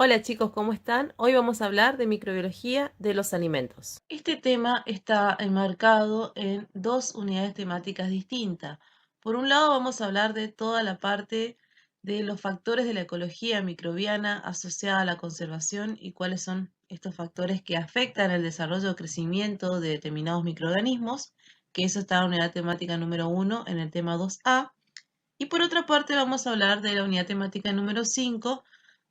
Hola chicos, ¿cómo están? Hoy vamos a hablar de microbiología de los alimentos. Este tema está enmarcado en dos unidades temáticas distintas. Por un lado vamos a hablar de toda la parte de los factores de la ecología microbiana asociada a la conservación y cuáles son estos factores que afectan el desarrollo o crecimiento de determinados microorganismos, que eso está en la unidad temática número 1 en el tema 2A. Y por otra parte vamos a hablar de la unidad temática número 5,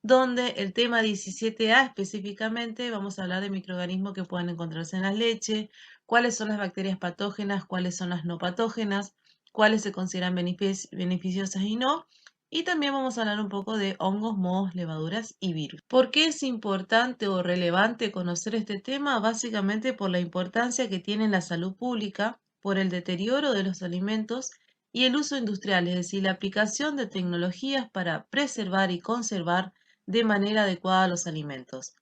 donde el tema 17A específicamente vamos a hablar de microorganismos que pueden encontrarse en la leche, cuáles son las bacterias patógenas, cuáles son las no patógenas, cuáles se consideran beneficiosas y no. Y también vamos a hablar un poco de hongos, mohos, levaduras y virus. ¿Por qué es importante o relevante conocer este tema? Básicamente por la importancia que tiene en la salud pública, por el deterioro de los alimentos y el uso industrial, es decir, la aplicación de tecnologías para preservar y conservar de manera adecuada los alimentos.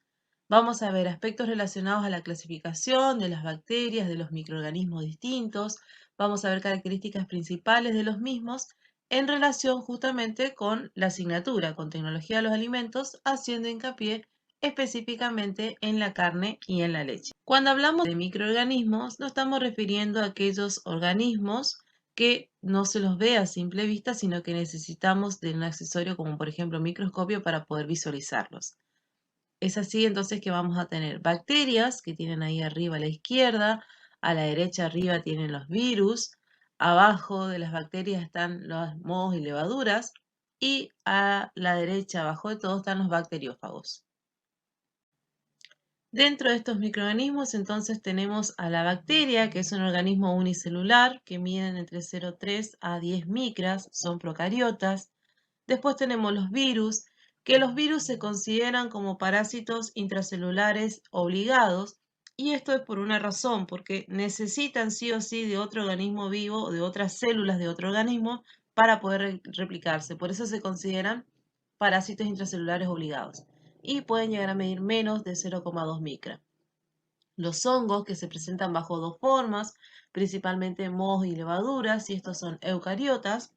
Vamos a ver aspectos relacionados a la clasificación de las bacterias, de los microorganismos distintos, vamos a ver características principales de los mismos en relación justamente con la asignatura, con tecnología de los alimentos, haciendo hincapié específicamente en la carne y en la leche. Cuando hablamos de microorganismos, nos estamos refiriendo a aquellos organismos que no se los ve a simple vista, sino que necesitamos de un accesorio como por ejemplo microscopio para poder visualizarlos. Es así entonces que vamos a tener bacterias que tienen ahí arriba a la izquierda, a la derecha arriba tienen los virus, abajo de las bacterias están los mohos y levaduras y a la derecha abajo de todo están los bacteriófagos. Dentro de estos microorganismos entonces tenemos a la bacteria, que es un organismo unicelular que miden entre 0,3 a 10 micras, son procariotas. Después tenemos los virus, que los virus se consideran como parásitos intracelulares obligados, y esto es por una razón, porque necesitan sí o sí de otro organismo vivo o de otras células de otro organismo para poder replicarse. Por eso se consideran parásitos intracelulares obligados y pueden llegar a medir menos de 0,2 micra. Los hongos, que se presentan bajo dos formas, principalmente mohos y levaduras, y estos son eucariotas.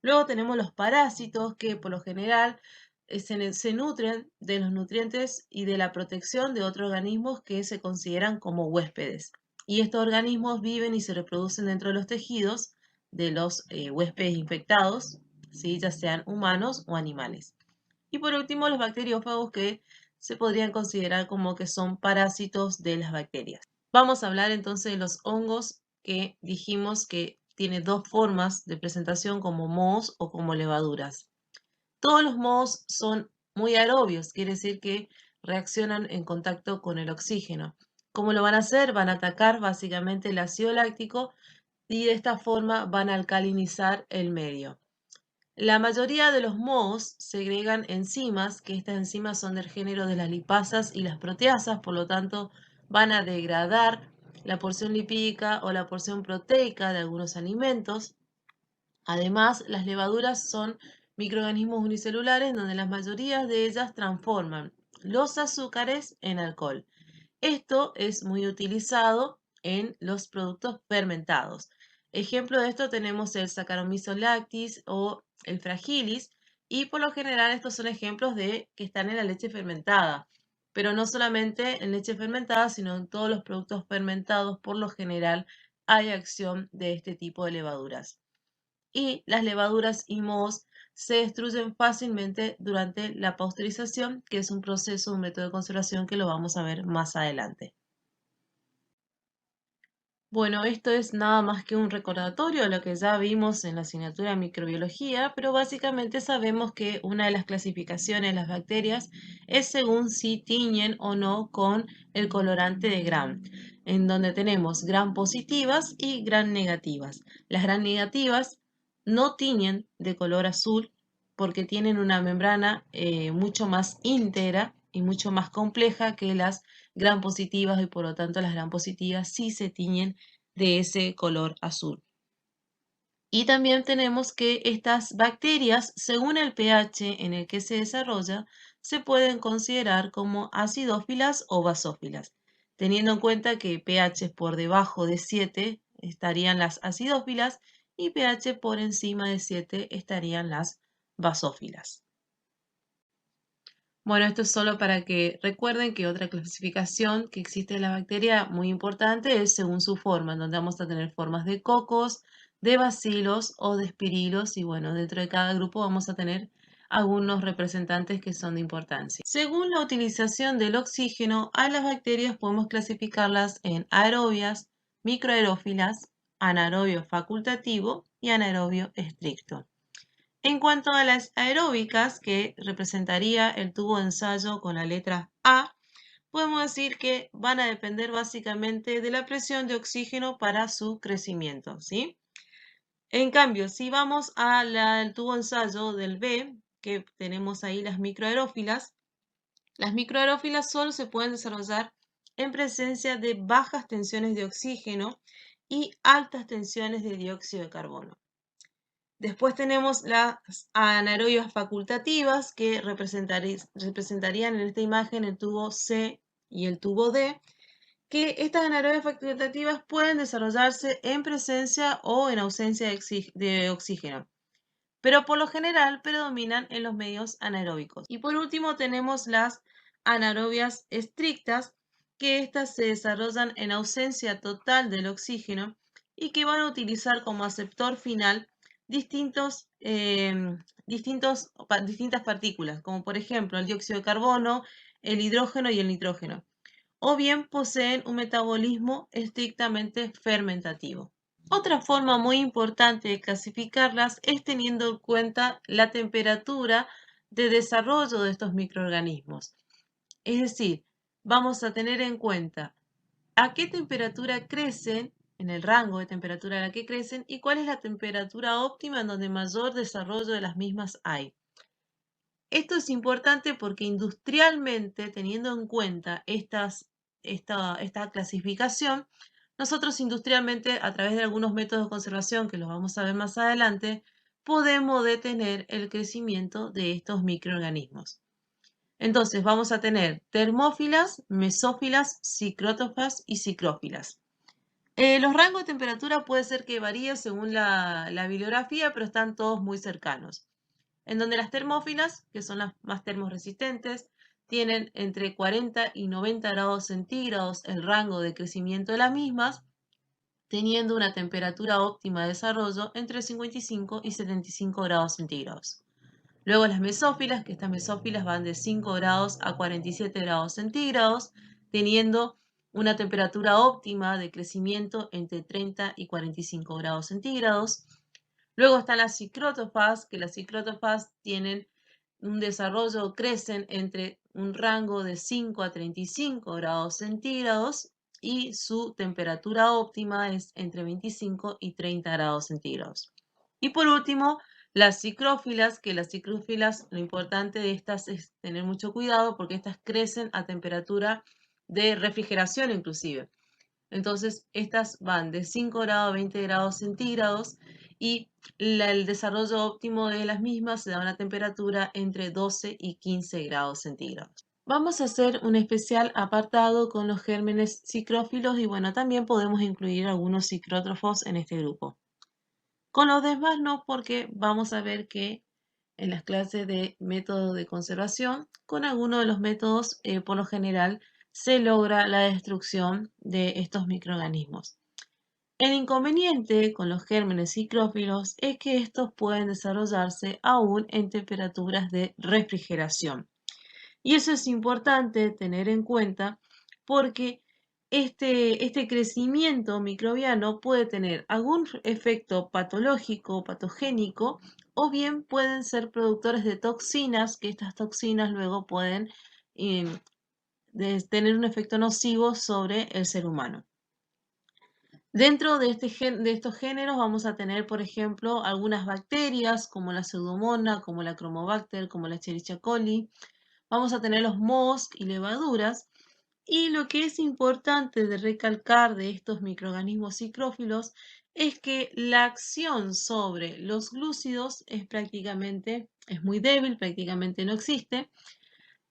Luego tenemos los parásitos, que por lo general se nutren de los nutrientes y de la protección de otros organismos que se consideran como huéspedes. Y estos organismos viven y se reproducen dentro de los tejidos de los huéspedes infectados, ¿sí? Ya sean humanos o animales. Y por último, los bacteriófagos, que se podrían considerar como que son parásitos de las bacterias. Vamos a hablar entonces de los hongos, que dijimos que tiene dos formas de presentación, como mohos o como levaduras. Todos los mohos son muy aerobios, quiere decir que reaccionan en contacto con el oxígeno. ¿Cómo lo van a hacer? Van a atacar básicamente el ácido láctico y de esta forma van a alcalinizar el medio. La mayoría de los mohos segregan enzimas, que estas enzimas son del género de las lipasas y las proteasas, por lo tanto van a degradar la porción lipídica o la porción proteica de algunos alimentos. Además, las levaduras son microorganismos unicelulares donde la mayoría de ellas transforman los azúcares en alcohol. Esto es muy utilizado en los productos fermentados. Ejemplo de esto tenemos el Saccharomyces lactis o el Fragilis, y por lo general estos son ejemplos de que están en la leche fermentada. Pero no solamente en leche fermentada, sino en todos los productos fermentados, por lo general hay acción de este tipo de levaduras. Y las levaduras y mohos se destruyen fácilmente durante la pasteurización, que es un proceso, un método de conservación que lo vamos a ver más adelante. Bueno, esto es nada más que un recordatorio de lo que ya vimos en la asignatura de microbiología, pero básicamente sabemos que una de las clasificaciones de las bacterias es según si tiñen o no con el colorante de Gram, en donde tenemos Gram positivas y Gram negativas. Las Gram negativas no tiñen de color azul porque tienen una membrana mucho más íntegra y mucho más compleja que las Gram positivas, y por lo tanto las Gram positivas sí se tiñen de ese color azul. Y también tenemos que estas bacterias, según el pH en el que se desarrolla, se pueden considerar como acidófilas o basófilas, teniendo en cuenta que pH por debajo de 7 estarían las acidófilas y pH por encima de 7 estarían las basófilas. Bueno, esto es solo para que recuerden que otra clasificación que existe de la bacteria muy importante es según su forma, en donde vamos a tener formas de cocos, de bacilos o de espirilos y bueno, dentro de cada grupo vamos a tener algunos representantes que son de importancia. Según la utilización del oxígeno, a las bacterias podemos clasificarlas en aerobias, microaerófilas, anaerobio facultativo y anaerobio estricto. En cuanto a las aeróbicas, que representaría el tubo de ensayo con la letra A, podemos decir que van a depender básicamente de la presión de oxígeno para su crecimiento, ¿sí? En cambio, si vamos al tubo de ensayo del B, que tenemos ahí las microaerófilas solo se pueden desarrollar en presencia de bajas tensiones de oxígeno y altas tensiones de dióxido de carbono. Después tenemos las anaerobias facultativas que representarían en esta imagen el tubo C y el tubo D, que estas anaerobias facultativas pueden desarrollarse en presencia o en ausencia de oxígeno, pero por lo general predominan en los medios anaeróbicos. Y por último tenemos las anaerobias estrictas, que estas se desarrollan en ausencia total del oxígeno y que van a utilizar como aceptor final distintas partículas, como por ejemplo el dióxido de carbono, el hidrógeno y el nitrógeno, o bien poseen un metabolismo estrictamente fermentativo. Otra forma muy importante de clasificarlas es teniendo en cuenta la temperatura de desarrollo de estos microorganismos. Es decir, vamos a tener en cuenta a qué temperatura crecen, en el rango de temperatura a la que crecen, y cuál es la temperatura óptima en donde mayor desarrollo de las mismas hay. Esto es importante porque industrialmente, teniendo en cuenta esta clasificación, nosotros industrialmente, a través de algunos métodos de conservación, que los vamos a ver más adelante, podemos detener el crecimiento de estos microorganismos. Entonces vamos a tener termófilas, mesófilas, psicrótrofas y psicrófilas. Los rangos de temperatura puede ser que varíe según la bibliografía, pero están todos muy cercanos. En donde las termófilas, que son las más termorresistentes, tienen entre 40 y 90 grados centígrados el rango de crecimiento de las mismas, teniendo una temperatura óptima de desarrollo entre 55 y 75 grados centígrados. Luego las mesófilas, que estas mesófilas van de 5 grados a 47 grados centígrados, teniendo una temperatura óptima de crecimiento entre 30 y 45 grados centígrados. Luego están las psicrótrofas, que las psicrótrofas tienen un desarrollo, crecen entre un rango de 5 a 35 grados centígrados y su temperatura óptima es entre 25 y 30 grados centígrados. Y por último, las psicrófilas, que las psicrófilas, lo importante de estas es tener mucho cuidado porque estas crecen a temperatura de refrigeración inclusive. Entonces, estas van de 5 grados a 20 grados centígrados y el desarrollo óptimo de las mismas se da a una temperatura entre 12 y 15 grados centígrados. Vamos a hacer un especial apartado con los gérmenes psicrófilos y bueno, también podemos incluir algunos psicrótrofos en este grupo. Con los demás no, porque vamos a ver que en las clases de método de conservación, con alguno de los métodos, por lo general, se logra la destrucción de estos microorganismos. El inconveniente con los gérmenes psicrófilos es que estos pueden desarrollarse aún en temperaturas de refrigeración. Y eso es importante tener en cuenta porque este crecimiento microbiano puede tener algún efecto patológico o patogénico, o bien pueden ser productores de toxinas, que estas toxinas luego pueden tener un efecto nocivo sobre el ser humano. Dentro de estos géneros vamos a tener, por ejemplo, algunas bacterias como la Pseudomonas, como la Chromobacter, como la Escherichia coli. Vamos a tener los mohos y levaduras. Y lo que es importante de recalcar de estos microorganismos psicrófilos es que la acción sobre los glúcidos es muy débil, prácticamente no existe.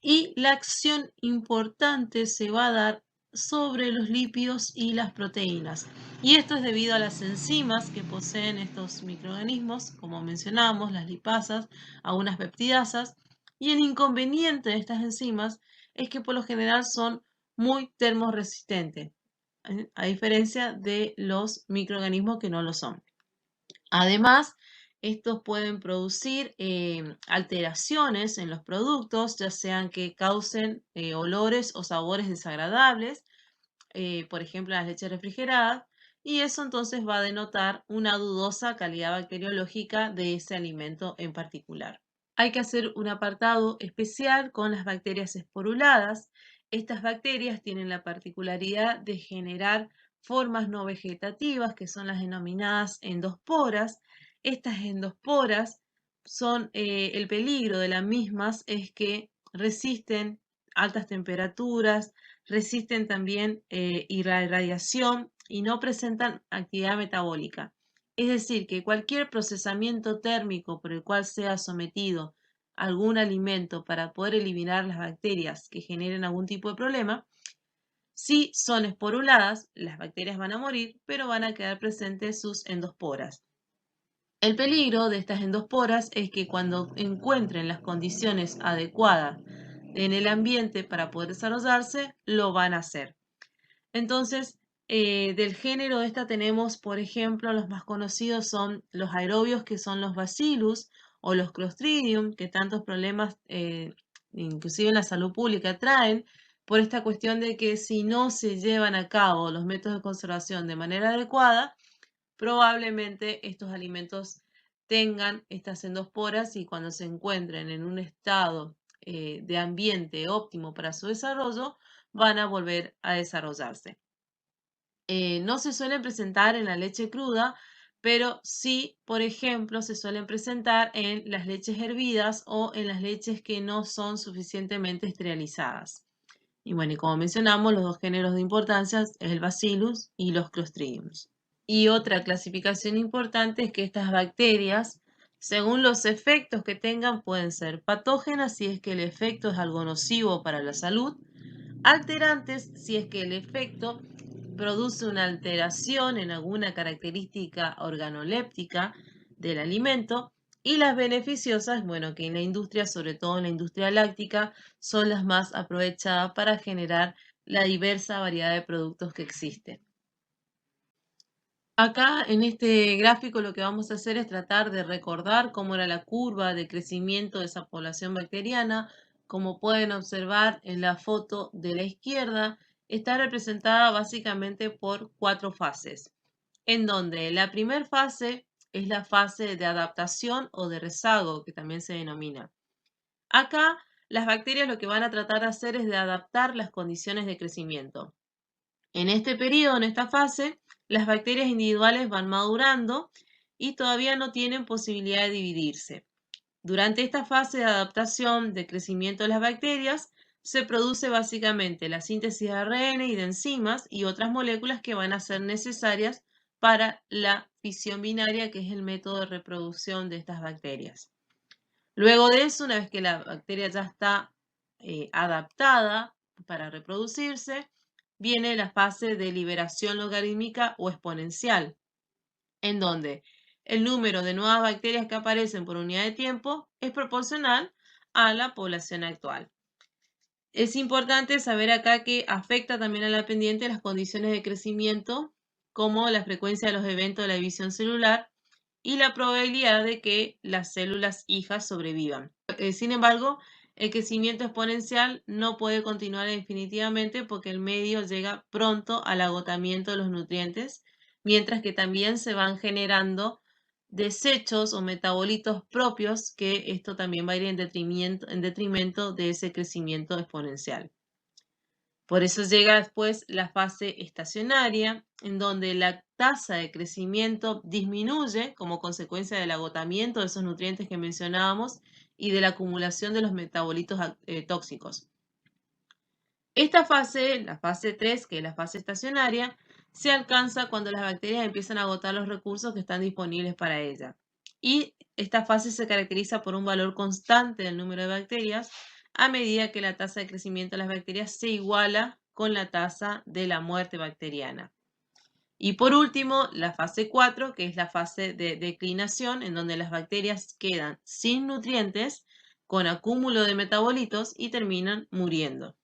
Y la acción importante se va a dar sobre los lípidos y las proteínas. Y esto es debido a las enzimas que poseen estos microorganismos, como mencionamos, las lipasas, algunas peptidasas, Y el inconveniente de estas enzimas es que por lo general son muy termorresistentes, a diferencia de los microorganismos que no lo son. Además, estos pueden producir alteraciones en los productos, ya sean que causen olores o sabores desagradables, por ejemplo, las leches refrigeradas, y eso entonces va a denotar una dudosa calidad bacteriológica de ese alimento en particular. Hay que hacer un apartado especial con las bacterias esporuladas. Estas bacterias tienen la particularidad de generar formas no vegetativas, que son las denominadas endosporas. Estas endosporas son, el peligro de las mismas es que resisten altas temperaturas, resisten también irradiación y no presentan actividad metabólica. Es decir, que cualquier procesamiento térmico por el cual sea sometido algún alimento para poder eliminar las bacterias que generen algún tipo de problema, si son esporuladas, las bacterias van a morir, pero van a quedar presentes sus endosporas. El peligro de estas endosporas es que cuando encuentren las condiciones adecuadas en el ambiente para poder desarrollarse, lo van a hacer. Entonces, del género de esta tenemos, por ejemplo, los más conocidos son los aerobios, que son los Bacillus, o los Clostridium, que tantos problemas, inclusive en la salud pública, traen por esta cuestión de que si no se llevan a cabo los métodos de conservación de manera adecuada, probablemente estos alimentos tengan estas endosporas y cuando se encuentren en un estado de ambiente óptimo para su desarrollo, van a volver a desarrollarse. No se suelen presentar en la leche cruda, pero sí, por ejemplo, se suelen presentar en las leches hervidas o en las leches que no son suficientemente esterilizadas. Y bueno, y como mencionamos, los dos géneros de importancia es el Bacillus y los Clostridiums. Y otra clasificación importante es que estas bacterias, según los efectos que tengan, pueden ser patógenas si es que el efecto es algo nocivo para la salud, alterantes si es que el efecto produce una alteración en alguna característica organoléptica del alimento, y las beneficiosas, bueno, que en la industria, sobre todo en la industria láctica, son las más aprovechadas para generar la diversa variedad de productos que existen. Acá en este gráfico lo que vamos a hacer es tratar de recordar cómo era la curva de crecimiento de esa población bacteriana. Como pueden observar en la foto de la izquierda, está representada básicamente por 4 fases, en donde la primera fase es la fase de adaptación o de rezago, que también se denomina. Acá las bacterias lo que van a tratar de hacer es de adaptar las condiciones de crecimiento. En este periodo, en esta fase, las bacterias individuales van madurando y todavía no tienen posibilidad de dividirse. Durante esta fase de adaptación de crecimiento de las bacterias, se produce básicamente la síntesis de ARN y de enzimas y otras moléculas que van a ser necesarias para la fisión binaria, que es el método de reproducción de estas bacterias. Luego de eso, una vez que la bacteria ya está adaptada para reproducirse, viene la fase de liberación logarítmica o exponencial, en donde el número de nuevas bacterias que aparecen por unidad de tiempo es proporcional a la población actual. Es importante saber acá que afecta también a la pendiente las condiciones de crecimiento, como la frecuencia de los eventos de la división celular y la probabilidad de que las células hijas sobrevivan. Sin embargo, el crecimiento exponencial no puede continuar definitivamente porque el medio llega pronto al agotamiento de los nutrientes, mientras que también se van generando desechos o metabolitos propios, que esto también va a ir en detrimento de ese crecimiento exponencial. Por eso llega después la fase estacionaria, en donde la tasa de crecimiento disminuye como consecuencia del agotamiento de esos nutrientes que mencionábamos y de la acumulación de los metabolitos tóxicos. Esta fase, la fase 3, que es la fase estacionaria, se alcanza cuando las bacterias empiezan a agotar los recursos que están disponibles para ellas. Y esta fase se caracteriza por un valor constante del número de bacterias a medida que la tasa de crecimiento de las bacterias se iguala con la tasa de la muerte bacteriana. Y por último, la fase 4, que es la fase de declinación, en donde las bacterias quedan sin nutrientes con acúmulo de metabolitos y terminan muriendo.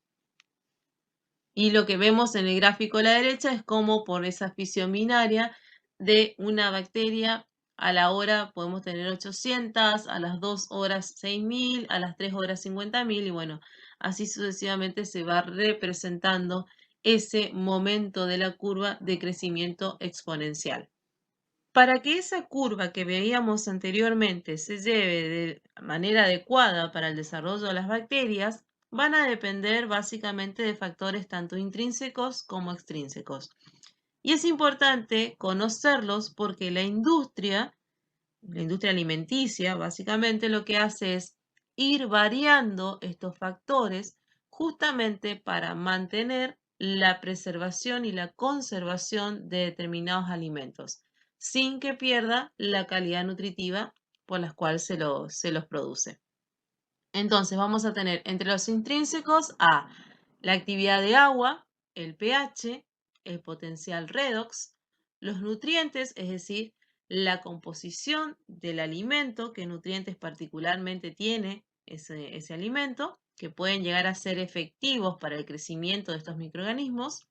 Y lo que vemos en el gráfico a la derecha es cómo por esa fisión binaria de una bacteria a la hora podemos tener 800, a las 2 horas 6000, a las 3 horas 50.000 y bueno, así sucesivamente se va representando ese momento de la curva de crecimiento exponencial. Para que esa curva que veíamos anteriormente se lleve de manera adecuada para el desarrollo de las bacterias, van a depender básicamente de factores tanto intrínsecos como extrínsecos. Y es importante conocerlos porque la industria alimenticia, básicamente lo que hace es ir variando estos factores justamente para mantener la preservación y la conservación de determinados alimentos, sin que pierda la calidad nutritiva por la cual se los produce. Entonces vamos a tener entre los intrínsecos a la actividad de agua, el pH, el potencial redox, los nutrientes, es decir, la composición del alimento, qué nutrientes particularmente tiene ese alimento, que pueden llegar a ser efectivos para el crecimiento de estos microorganismos,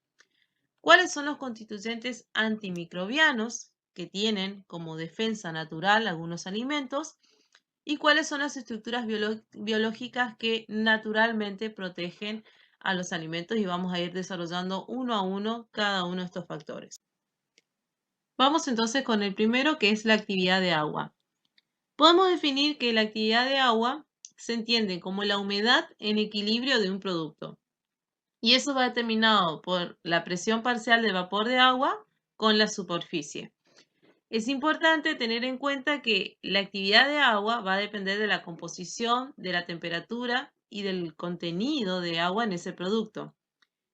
cuáles son los constituyentes antimicrobianos que tienen como defensa natural algunos alimentos, y cuáles son las estructuras biológicas que naturalmente protegen a los alimentos y vamos a ir desarrollando uno a uno cada uno de estos factores. Vamos entonces con el primero, que es la actividad de agua. Podemos definir que la actividad de agua se entiende como la humedad en equilibrio de un producto. Y eso va determinado por la presión parcial del vapor de agua con la superficie. Es importante tener en cuenta que la actividad de agua va a depender de la composición, de la temperatura y del contenido de agua en ese producto.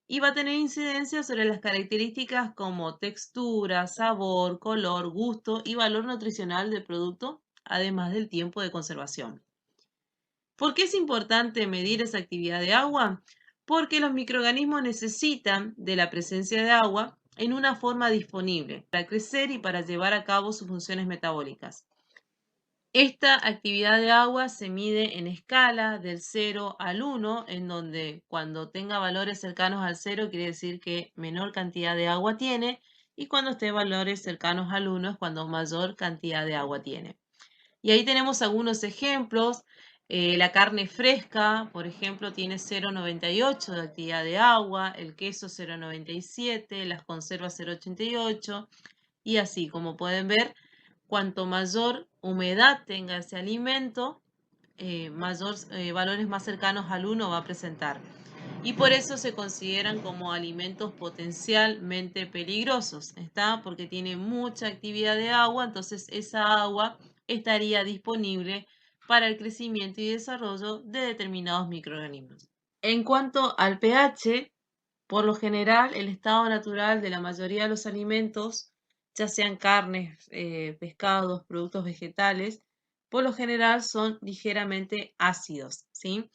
Y va a tener incidencia sobre las características como textura, sabor, color, gusto y valor nutricional del producto, además del tiempo de conservación. ¿Por qué es importante medir esa actividad de agua? Porque los microorganismos necesitan de la presencia de agua en una forma disponible para crecer y para llevar a cabo sus funciones metabólicas. Esta actividad de agua se mide en escala del 0 al 1, en donde cuando tenga valores cercanos al 0 quiere decir que menor cantidad de agua tiene, y cuando esté valores cercanos al 1 es cuando mayor cantidad de agua tiene. Y ahí tenemos algunos ejemplos. La carne fresca, por ejemplo, tiene 0,98 de actividad de agua, el queso 0,97, las conservas 0,88 y así, como pueden ver, cuanto mayor humedad tenga ese alimento, valores más cercanos al 1 va a presentar. Y por eso se consideran como alimentos potencialmente peligrosos, ¿está? Porque tiene mucha actividad de agua, entonces esa agua estaría disponible para el crecimiento y desarrollo de determinados microorganismos. En cuanto al pH, por lo general, el estado natural de la mayoría de los alimentos, ya sean carnes, pescados, productos vegetales, por lo general son ligeramente ácidos, ¿sí?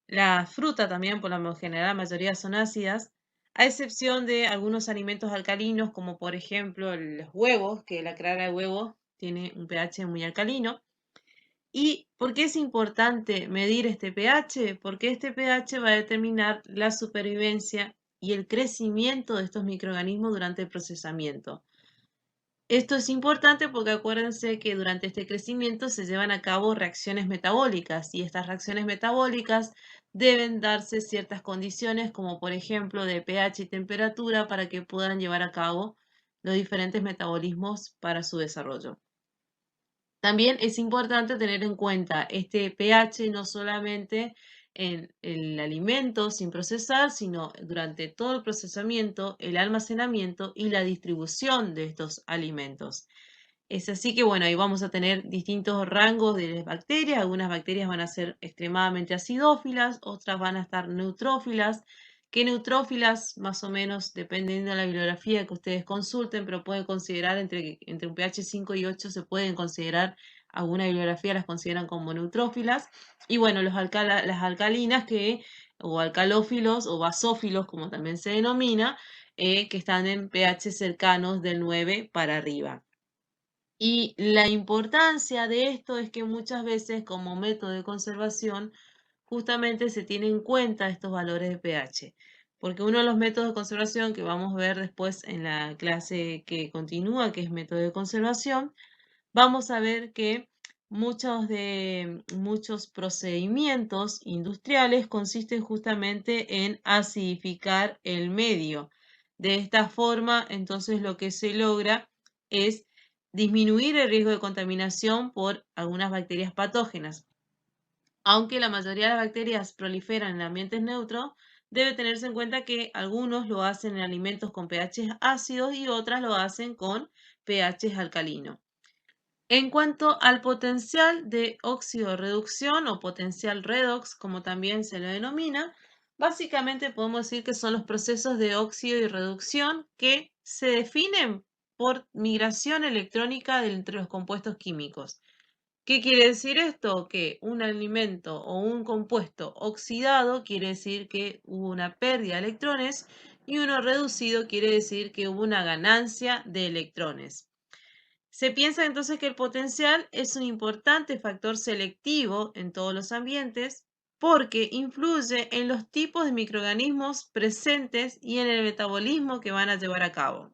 La fruta también, por lo general, la mayoría son ácidas, a excepción de algunos alimentos alcalinos, como por ejemplo los huevos, que la clara de huevo tiene un pH muy alcalino. ¿Y por qué es importante medir este pH? Porque este pH va a determinar la supervivencia y el crecimiento de estos microorganismos durante el procesamiento. Esto es importante porque acuérdense que durante este crecimiento se llevan a cabo reacciones metabólicas y estas reacciones metabólicas deben darse ciertas condiciones como por ejemplo de pH y temperatura para que puedan llevar a cabo los diferentes metabolismos para su desarrollo. También es importante tener en cuenta este pH no solamente en el alimento sin procesar, sino durante todo el procesamiento, el almacenamiento y la distribución de estos alimentos. Es así que, bueno, ahí vamos a tener distintos rangos de bacterias. Algunas bacterias van a ser extremadamente acidófilas, otras van a estar neutrófilas. ¿Qué neutrófilas? Más o menos, dependiendo de la bibliografía que ustedes consulten, pero pueden considerar entre un pH 5 y 8 se pueden considerar, alguna bibliografía las consideran como neutrófilas. Y bueno, las alcalinas o alcalófilos o basófilos, como también se denomina, que están en pH cercanos del 9 para arriba. Y la importancia de esto es que muchas veces como método de conservación justamente se tienen en cuenta estos valores de pH, porque uno de los métodos de conservación que vamos a ver después en la clase que continúa, que es método de conservación, vamos a ver que muchos procedimientos industriales consisten justamente en acidificar el medio. De esta forma, entonces lo que se logra es disminuir el riesgo de contaminación por algunas bacterias patógenas. Aunque la mayoría de las bacterias proliferan en ambientes neutros, debe tenerse en cuenta que algunos lo hacen en alimentos con pH ácidos y otras lo hacen con pH alcalino. En cuanto al potencial de óxido-reducción o potencial redox, como también se lo denomina, básicamente podemos decir que son los procesos de óxido y reducción que se definen por migración electrónica entre los compuestos químicos. ¿Qué quiere decir esto? Que un alimento o un compuesto oxidado quiere decir que hubo una pérdida de electrones y uno reducido quiere decir que hubo una ganancia de electrones. Se piensa entonces que el potencial es un importante factor selectivo en todos los ambientes porque influye en los tipos de microorganismos presentes y en el metabolismo que van a llevar a cabo.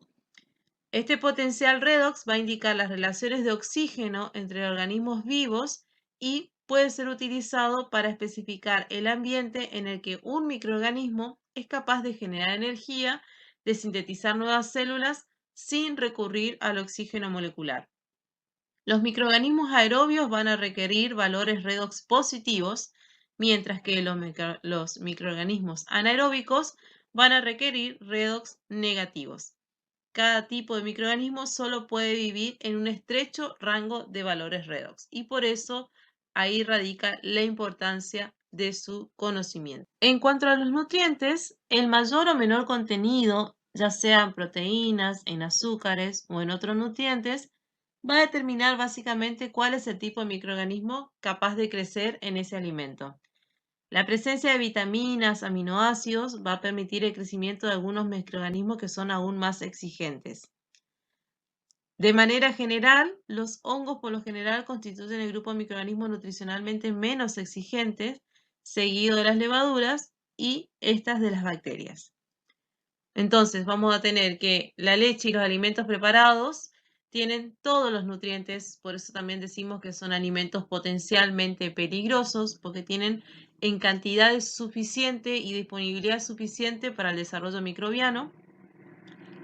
Este potencial redox va a indicar las relaciones de oxígeno entre organismos vivos y puede ser utilizado para especificar el ambiente en el que un microorganismo es capaz de generar energía, de sintetizar nuevas células sin recurrir al oxígeno molecular. Los microorganismos aerobios van a requerir valores redox positivos, mientras que los microorganismos anaeróbicos van a requerir redox negativos. Cada tipo de microorganismo solo puede vivir en un estrecho rango de valores redox y por eso ahí radica la importancia de su conocimiento. En cuanto a los nutrientes, el mayor o menor contenido, ya sea en proteínas, en azúcares o en otros nutrientes, va a determinar básicamente cuál es el tipo de microorganismo capaz de crecer en ese alimento. La presencia de vitaminas, aminoácidos va a permitir el crecimiento de algunos microorganismos que son aún más exigentes. De manera general, los hongos por lo general constituyen el grupo de microorganismos nutricionalmente menos exigentes, seguido de las levaduras y estas de las bacterias. Entonces, vamos a tener que la leche y los alimentos preparados tienen todos los nutrientes, por eso también decimos que son alimentos potencialmente peligrosos, porque tienen en cantidades suficiente y disponibilidad suficiente para el desarrollo microbiano.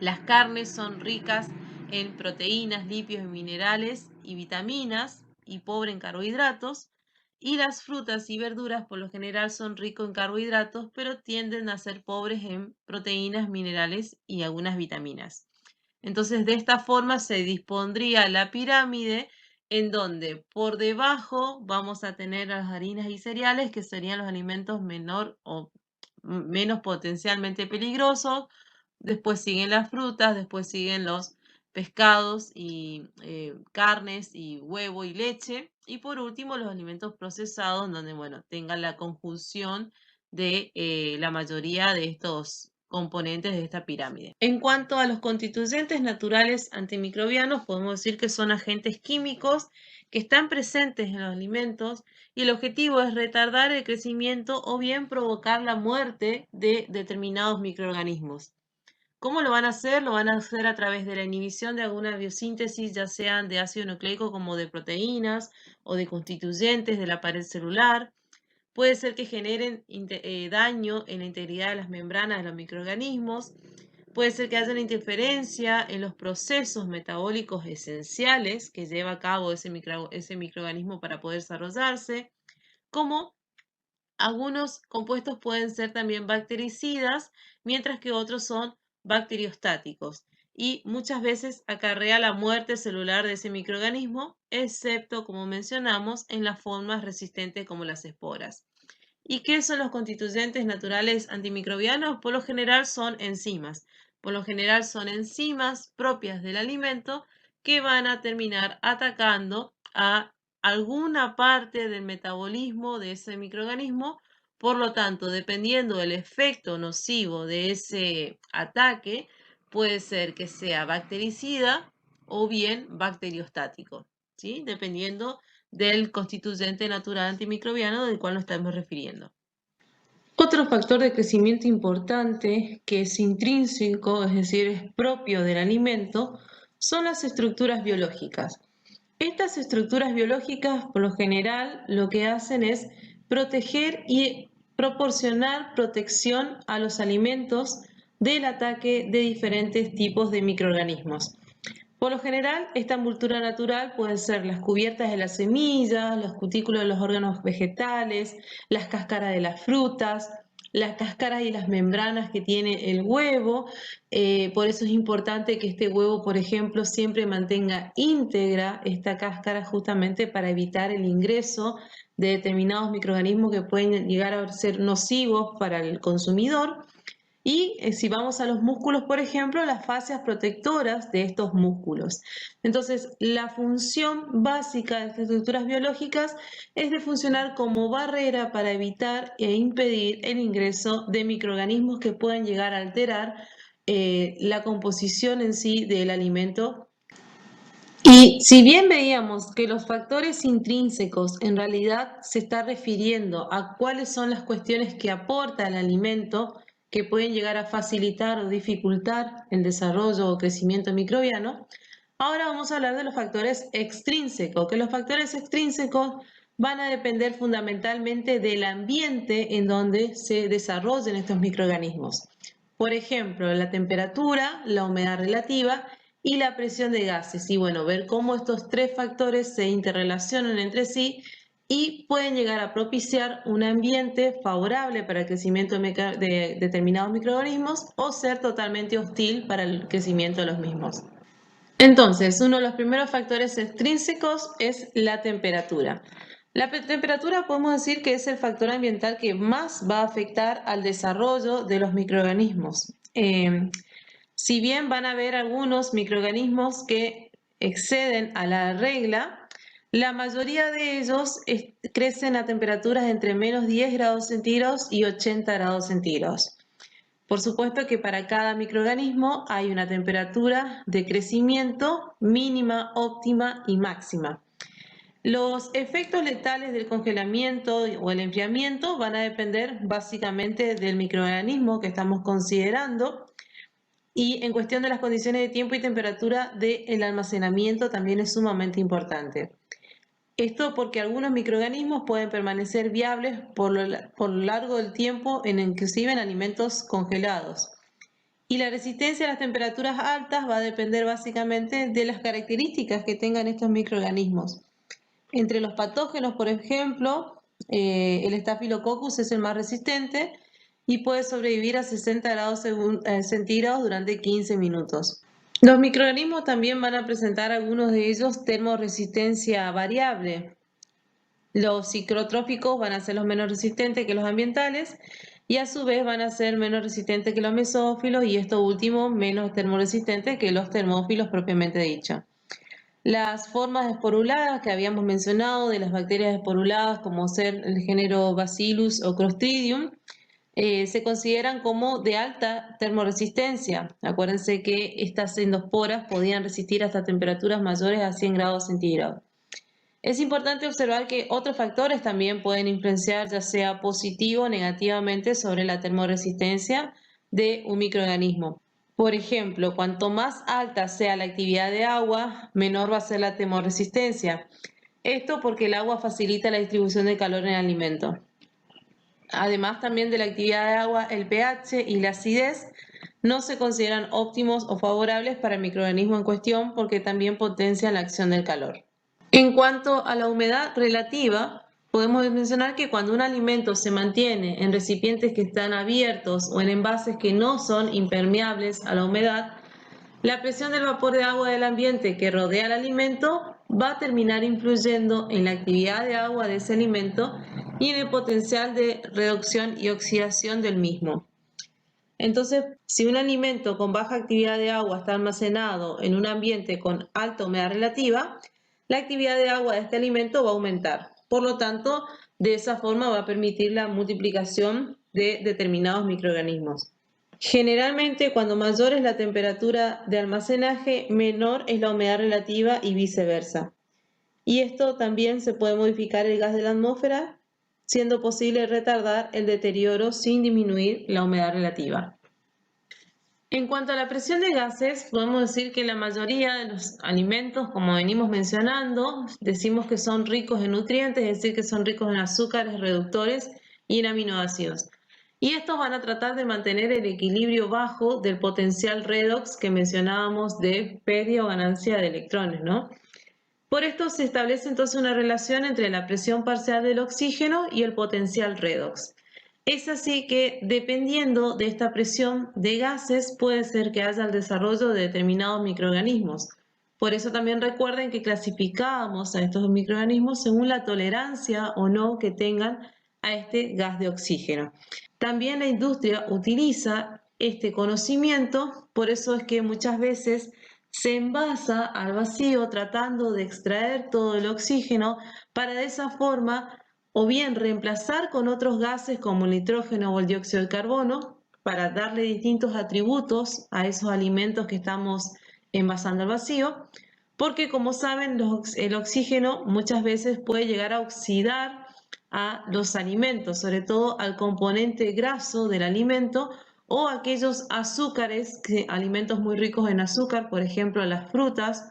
Las carnes son ricas en proteínas, lípidos y minerales y vitaminas y pobre en carbohidratos. Y las frutas y verduras por lo general son ricos en carbohidratos, pero tienden a ser pobres en proteínas, minerales y algunas vitaminas. Entonces, de esta forma se dispondría la pirámide en donde por debajo vamos a tener las harinas y cereales, que serían los alimentos menor o menos potencialmente peligrosos. Después siguen las frutas, después siguen los pescados y carnes y huevo y leche. Y por último, los alimentos procesados, donde, bueno, tengan la conjunción de la mayoría de estos componentes de esta pirámide. En cuanto a los constituyentes naturales antimicrobianos, podemos decir que son agentes químicos que están presentes en los alimentos y el objetivo es retardar el crecimiento o bien provocar la muerte de determinados microorganismos. ¿Cómo lo van a hacer? Lo van a hacer a través de la inhibición de alguna biosíntesis, ya sean de ácido nucleico como de proteínas o de constituyentes de la pared celular. Puede ser que generen daño en la integridad de las membranas de los microorganismos. Puede ser que haya una interferencia en los procesos metabólicos esenciales que lleva a cabo ese microorganismo para poder desarrollarse. Como algunos compuestos pueden ser también bactericidas, mientras que otros son bacteriostáticos y muchas veces acarrea la muerte celular de ese microorganismo, excepto, como mencionamos, en las formas resistentes como las esporas. ¿Y qué son los constituyentes naturales antimicrobianos? Por lo general son enzimas. Por lo general son enzimas propias del alimento que van a terminar atacando a alguna parte del metabolismo de ese microorganismo. Por lo tanto, dependiendo del efecto nocivo de ese ataque, puede ser que sea bactericida o bien bacteriostático, ¿sí? Dependiendo del constituyente natural antimicrobiano del cual nos estamos refiriendo. Otro factor de crecimiento importante que es intrínseco, es decir, es propio del alimento, son las estructuras biológicas. Estas estructuras biológicas, por lo general, lo que hacen es proteger y proporcionar protección a los alimentos del ataque de diferentes tipos de microorganismos. Por lo general, esta envoltura natural pueden ser las cubiertas de las semillas, los cutículos de los órganos vegetales, las cáscaras de las frutas, las cáscaras y las membranas que tiene el huevo. Por eso es importante que este huevo, por ejemplo, siempre mantenga íntegra esta cáscara justamente para evitar el ingreso de determinados microorganismos que pueden llegar a ser nocivos para el consumidor. Y si vamos a los músculos, por ejemplo, las fascias protectoras de estos músculos. Entonces, la función básica de estas estructuras biológicas es de funcionar como barrera para evitar e impedir el ingreso de microorganismos que puedan llegar a alterar la composición en sí del alimento. Y si bien veíamos que los factores intrínsecos en realidad se está refiriendo a cuáles son las cuestiones que aporta el alimento que pueden llegar a facilitar o dificultar el desarrollo o crecimiento microbiano, ahora vamos a hablar de los factores extrínsecos, que los factores extrínsecos van a depender fundamentalmente del ambiente en donde se desarrollen estos microorganismos. Por ejemplo, la temperatura, la humedad relativa y la presión de gases. Y bueno, ver cómo estos tres factores se interrelacionan entre sí y pueden llegar a propiciar un ambiente favorable para el crecimiento de determinados microorganismos o ser totalmente hostil para el crecimiento de los mismos. Entonces, uno de los primeros factores extrínsecos es la temperatura. La temperatura podemos decir que es el factor ambiental que más va a afectar al desarrollo de los microorganismos. Si bien van a haber algunos microorganismos que exceden a la regla, la mayoría de ellos crecen a temperaturas entre menos 10 grados centígrados y 80 grados centígrados. Por supuesto que para cada microorganismo hay una temperatura de crecimiento mínima, óptima y máxima. Los efectos letales del congelamiento o el enfriamiento van a depender básicamente del microorganismo que estamos considerando. Y en cuestión de las condiciones de tiempo y temperatura del almacenamiento también es sumamente importante. Esto porque algunos microorganismos pueden permanecer viables por lo largo del tiempo, inclusive en alimentos congelados. Y la resistencia a las temperaturas altas va a depender básicamente de las características que tengan estos microorganismos. Entre los patógenos, por ejemplo, el Staphylococcus es el más resistente y puede sobrevivir a 60 grados centígrados durante 15 minutos. Los microorganismos también van a presentar algunos de ellos termoresistencia variable. Los ciclotróficos van a ser los menos resistentes que los ambientales y a su vez van a ser menos resistentes que los mesófilos y estos últimos menos termoresistentes que los termófilos propiamente dicho. Las formas esporuladas que habíamos mencionado de las bacterias esporuladas como ser el género Bacillus o Clostridium se consideran como de alta termoresistencia. Acuérdense que estas endosporas podían resistir hasta temperaturas mayores a 100 grados centígrados. Es importante observar que otros factores también pueden influenciar, ya sea positivo o negativamente, sobre la termoresistencia de un microorganismo. Por ejemplo, cuanto más alta sea la actividad de agua, menor va a ser la termoresistencia. Esto porque el agua facilita la distribución de calor en el alimento. Además también de la actividad de agua, el pH y la acidez no se consideran óptimos o favorables para el microorganismo en cuestión porque también potencian la acción del calor. En cuanto a la humedad relativa, podemos mencionar que cuando un alimento se mantiene en recipientes que están abiertos o en envases que no son impermeables a la humedad, la presión del vapor de agua del ambiente que rodea el alimento va a terminar influyendo en la actividad de agua de ese alimento y en el potencial de reducción y oxidación del mismo. Entonces, si un alimento con baja actividad de agua está almacenado en un ambiente con alta humedad relativa, la actividad de agua de este alimento va a aumentar. Por lo tanto, de esa forma va a permitir la multiplicación de determinados microorganismos. Generalmente, cuando mayor es la temperatura de almacenaje, menor es la humedad relativa y viceversa. Y esto también se puede modificar el gas de la atmósfera, siendo posible retardar el deterioro sin disminuir la humedad relativa. En cuanto a la presión de gases, podemos decir que la mayoría de los alimentos, como venimos mencionando, decimos que son ricos en nutrientes, es decir, que son ricos en azúcares reductores y en aminoácidos. Y estos van a tratar de mantener el equilibrio bajo del potencial redox que mencionábamos de pérdida o ganancia de electrones, ¿no? Por esto se establece entonces una relación entre la presión parcial del oxígeno y el potencial redox. Es así que, dependiendo de esta presión de gases, puede ser que haya el desarrollo de determinados microorganismos. Por eso también recuerden que clasificábamos a estos microorganismos según la tolerancia o no que tengan a este gas de oxígeno. También la industria utiliza este conocimiento, por eso es que muchas veces se envasa al vacío tratando de extraer todo el oxígeno para de esa forma o bien reemplazar con otros gases como el nitrógeno o el dióxido de carbono para darle distintos atributos a esos alimentos que estamos envasando al vacío, porque como saben el oxígeno muchas veces puede llegar a oxidar a los alimentos, sobre todo al componente graso del alimento o aquellos azúcares, alimentos muy ricos en azúcar, por ejemplo las frutas.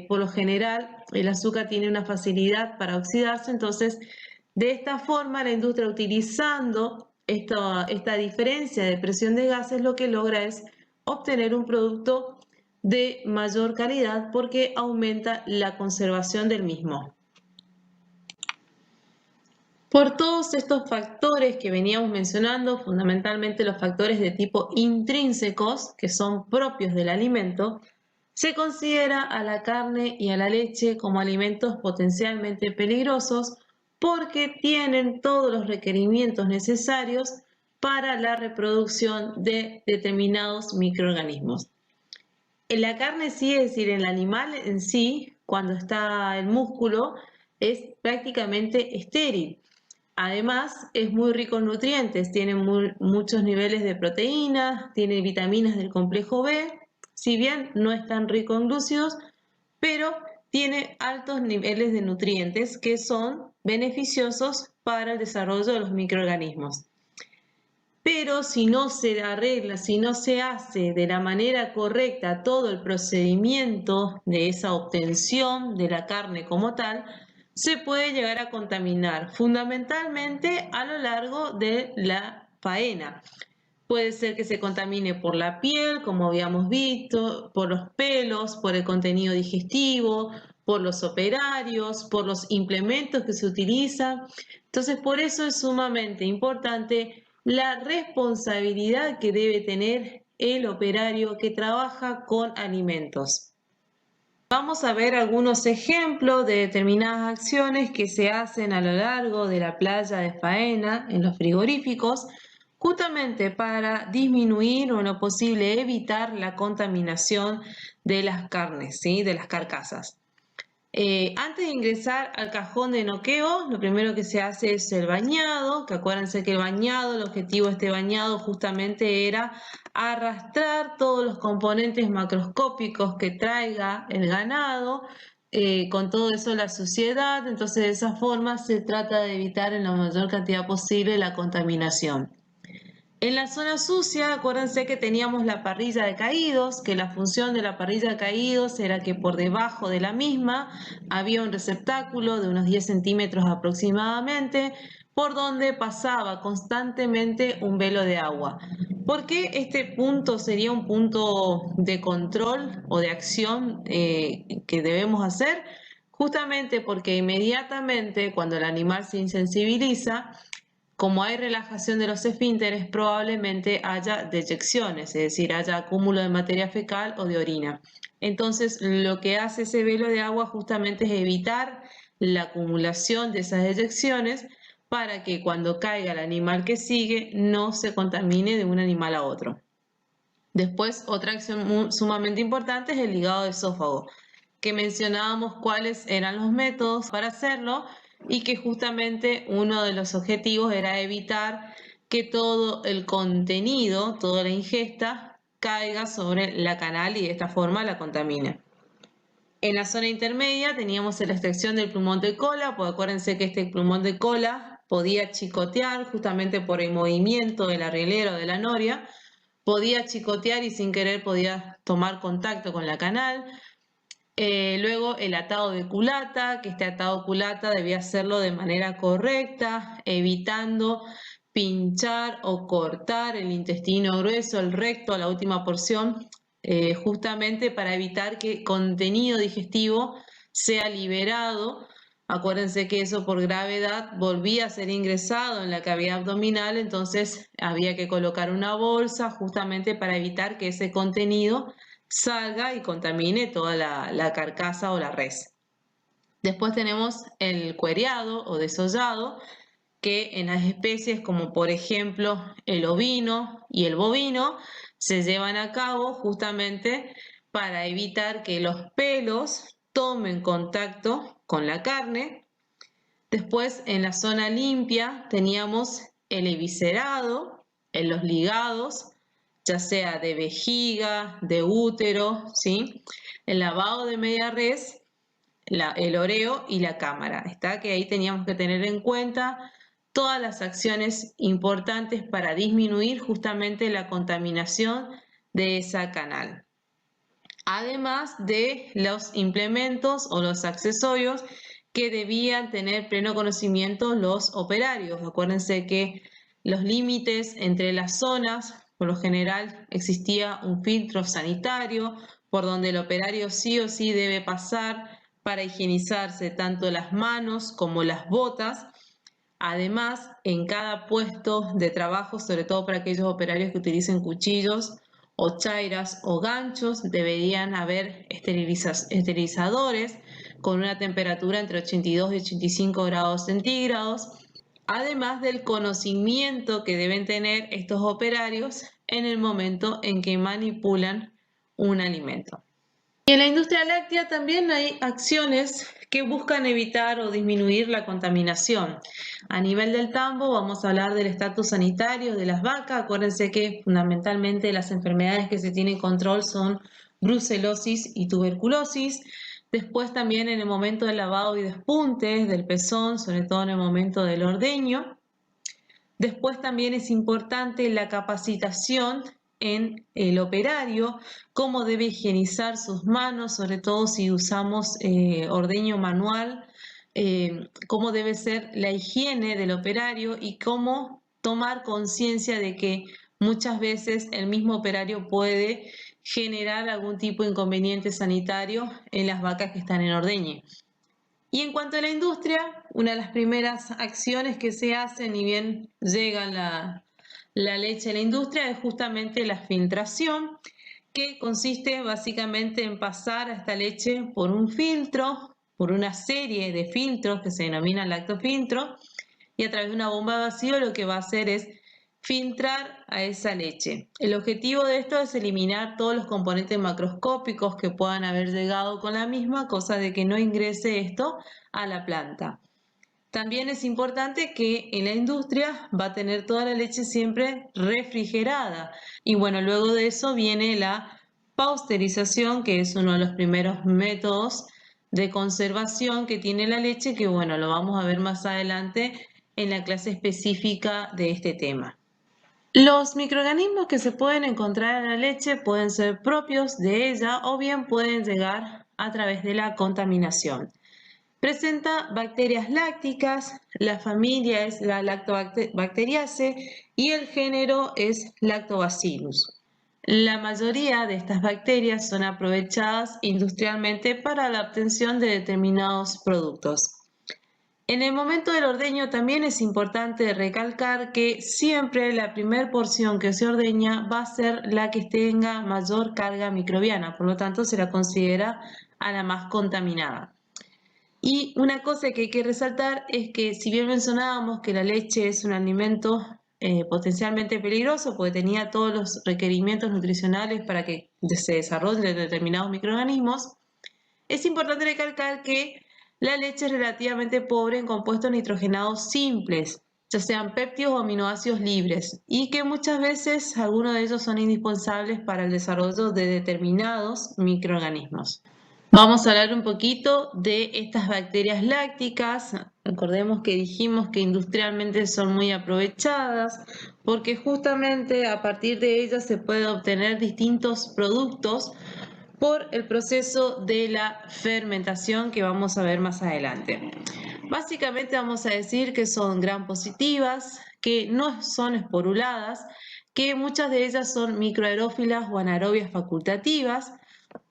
Por lo general el azúcar tiene una facilidad para oxidarse, entonces de esta forma la industria, utilizando esta diferencia de presión de gases, lo que logra es obtener un producto de mayor calidad porque aumenta la conservación del mismo. Por todos estos factores que veníamos mencionando, fundamentalmente los factores de tipo intrínsecos, que son propios del alimento, se considera a la carne y a la leche como alimentos potencialmente peligrosos porque tienen todos los requerimientos necesarios para la reproducción de determinados microorganismos. En la carne sí, es decir, en el animal en sí, cuando está el músculo, es prácticamente estéril. Además, es muy rico en nutrientes, tiene muchos niveles de proteínas, tiene vitaminas del complejo B, si bien no es tan rico en glúcidos, pero tiene altos niveles de nutrientes que son beneficiosos para el desarrollo de los microorganismos. Pero si no se arregla, si no se hace de la manera correcta todo el procedimiento de esa obtención de la carne como tal, se puede llegar a contaminar, fundamentalmente a lo largo de la faena. Puede ser que se contamine por la piel, como habíamos visto, por los pelos, por el contenido digestivo, por los operarios, por los implementos que se utilizan. Entonces, por eso es sumamente importante la responsabilidad que debe tener el operario que trabaja con alimentos. Vamos a ver algunos ejemplos de determinadas acciones que se hacen a lo largo de la playa de faena en los frigoríficos, justamente para disminuir o en lo posible evitar la contaminación de las carnes, ¿sí? De las carcasas. Antes de ingresar al cajón de noqueo, lo primero que se hace es el bañado, que acuérdense que el bañado, el objetivo de este bañado justamente era arrastrar todos los componentes macroscópicos que traiga el ganado, con todo eso la suciedad, entonces de esa forma se trata de evitar en la mayor cantidad posible la contaminación. En la zona sucia, acuérdense que teníamos la parrilla de caídos, que la función de la parrilla de caídos era que por debajo de la misma había un receptáculo de unos 10 centímetros aproximadamente, por donde pasaba constantemente un velo de agua. ¿Por qué este punto sería un punto de control o de acción que debemos hacer? Justamente porque inmediatamente cuando el animal se insensibiliza, como hay relajación de los esfínteres, probablemente haya deyecciones, es decir, haya acúmulo de materia fecal o de orina. Entonces, lo que hace ese velo de agua justamente es evitar la acumulación de esas deyecciones para que cuando caiga el animal que sigue no se contamine de un animal a otro. Después, otra acción sumamente importante es el ligado de esófago, que mencionábamos cuáles eran los métodos para hacerlo y que justamente uno de los objetivos era evitar que todo el contenido, toda la ingesta, caiga sobre la canal y de esta forma la contamine. En la zona intermedia teníamos la extracción del plumón de cola, pues acuérdense que este plumón de cola podía chicotear justamente por el movimiento del arrielero de la noria, podía chicotear y sin querer podía tomar contacto con la canal. Luego el atado de culata, que este atado de culata debía hacerlo de manera correcta, evitando pinchar o cortar el intestino grueso, el recto, la última porción, justamente para evitar que contenido digestivo sea liberado. Acuérdense que eso por gravedad volvía a ser ingresado en la cavidad abdominal, entonces había que colocar una bolsa justamente para evitar que ese contenido salga y contamine toda la carcasa o la res. Después tenemos el cuereado o desollado, que en las especies como por ejemplo el ovino y el bovino se llevan a cabo justamente para evitar que los pelos tomen contacto con la carne. Después en la zona limpia teníamos el eviscerado, en los ligados, ya sea de vejiga, de útero, ¿sí? El lavado de media res, el oreo y la cámara. Está que ahí teníamos que tener en cuenta todas las acciones importantes para disminuir justamente la contaminación de esa canal. Además de los implementos o los accesorios que debían tener pleno conocimiento los operarios. Acuérdense que los límites entre las zonas, por lo general existía un filtro sanitario por donde el operario sí o sí debe pasar para higienizarse tanto las manos como las botas. Además, en cada puesto de trabajo, sobre todo para aquellos operarios que utilicen cuchillos o chairas o ganchos, deberían haber esterilizadores con una temperatura entre 82 y 85 grados centígrados, además del conocimiento que deben tener estos operarios en el momento en que manipulan un alimento. Y en la industria láctea también hay acciones que buscan evitar o disminuir la contaminación. A nivel del tambo vamos a hablar del estatus sanitario de las vacas. Acuérdense que fundamentalmente las enfermedades que se tienen control son brucelosis y tuberculosis. Después también en el momento del lavado y despuntes del pezón, sobre todo en el momento del ordeño. Después también es importante la capacitación en el operario, cómo debe higienizar sus manos, sobre todo si usamos ordeño manual, cómo debe ser la higiene del operario y cómo tomar conciencia de que muchas veces el mismo operario puede generar algún tipo de inconveniente sanitario en las vacas que están en ordeño. Y en cuanto a la industria, una de las primeras acciones que se hacen, ni bien llega la leche a la industria, es justamente la filtración, que consiste básicamente en pasar a esta leche por un filtro, por una serie de filtros que se denominan lactofiltro, y a través de una bomba de vacío lo que va a hacer es filtrar a esa leche. El objetivo de esto es eliminar todos los componentes macroscópicos que puedan haber llegado con la misma, cosa de que no ingrese esto a la planta. También es importante que en la industria va a tener toda la leche siempre refrigerada. Y bueno, luego de eso viene la pasteurización, que es uno de los primeros métodos de conservación que tiene la leche, que bueno, lo vamos a ver más adelante en la clase específica de este tema. Los microorganismos que se pueden encontrar en la leche pueden ser propios de ella o bien pueden llegar a través de la contaminación. Presenta bacterias lácticas, la familia es la Lactobacteriaceae y el género es Lactobacillus. La mayoría de estas bacterias son aprovechadas industrialmente para la obtención de determinados productos. En el momento del ordeño también es importante recalcar que siempre la primera porción que se ordeña va a ser la que tenga mayor carga microbiana, por lo tanto se la considera a la más contaminada. Y una cosa que hay que resaltar es que si bien mencionábamos que la leche es un alimento potencialmente peligroso porque tenía todos los requerimientos nutricionales para que se desarrollen determinados microorganismos, es importante recalcar que la leche es relativamente pobre en compuestos nitrogenados simples, ya sean péptidos o aminoácidos libres, y que muchas veces algunos de ellos son indispensables para el desarrollo de determinados microorganismos. Vamos a hablar un poquito de estas bacterias lácticas. Recordemos que dijimos que industrialmente son muy aprovechadas porque justamente a partir de ellas se puede obtener distintos productos por el proceso de la fermentación que vamos a ver más adelante. Básicamente vamos a decir que son gram positivas, que no son esporuladas, que muchas de ellas son microaerófilas o anaerobias facultativas,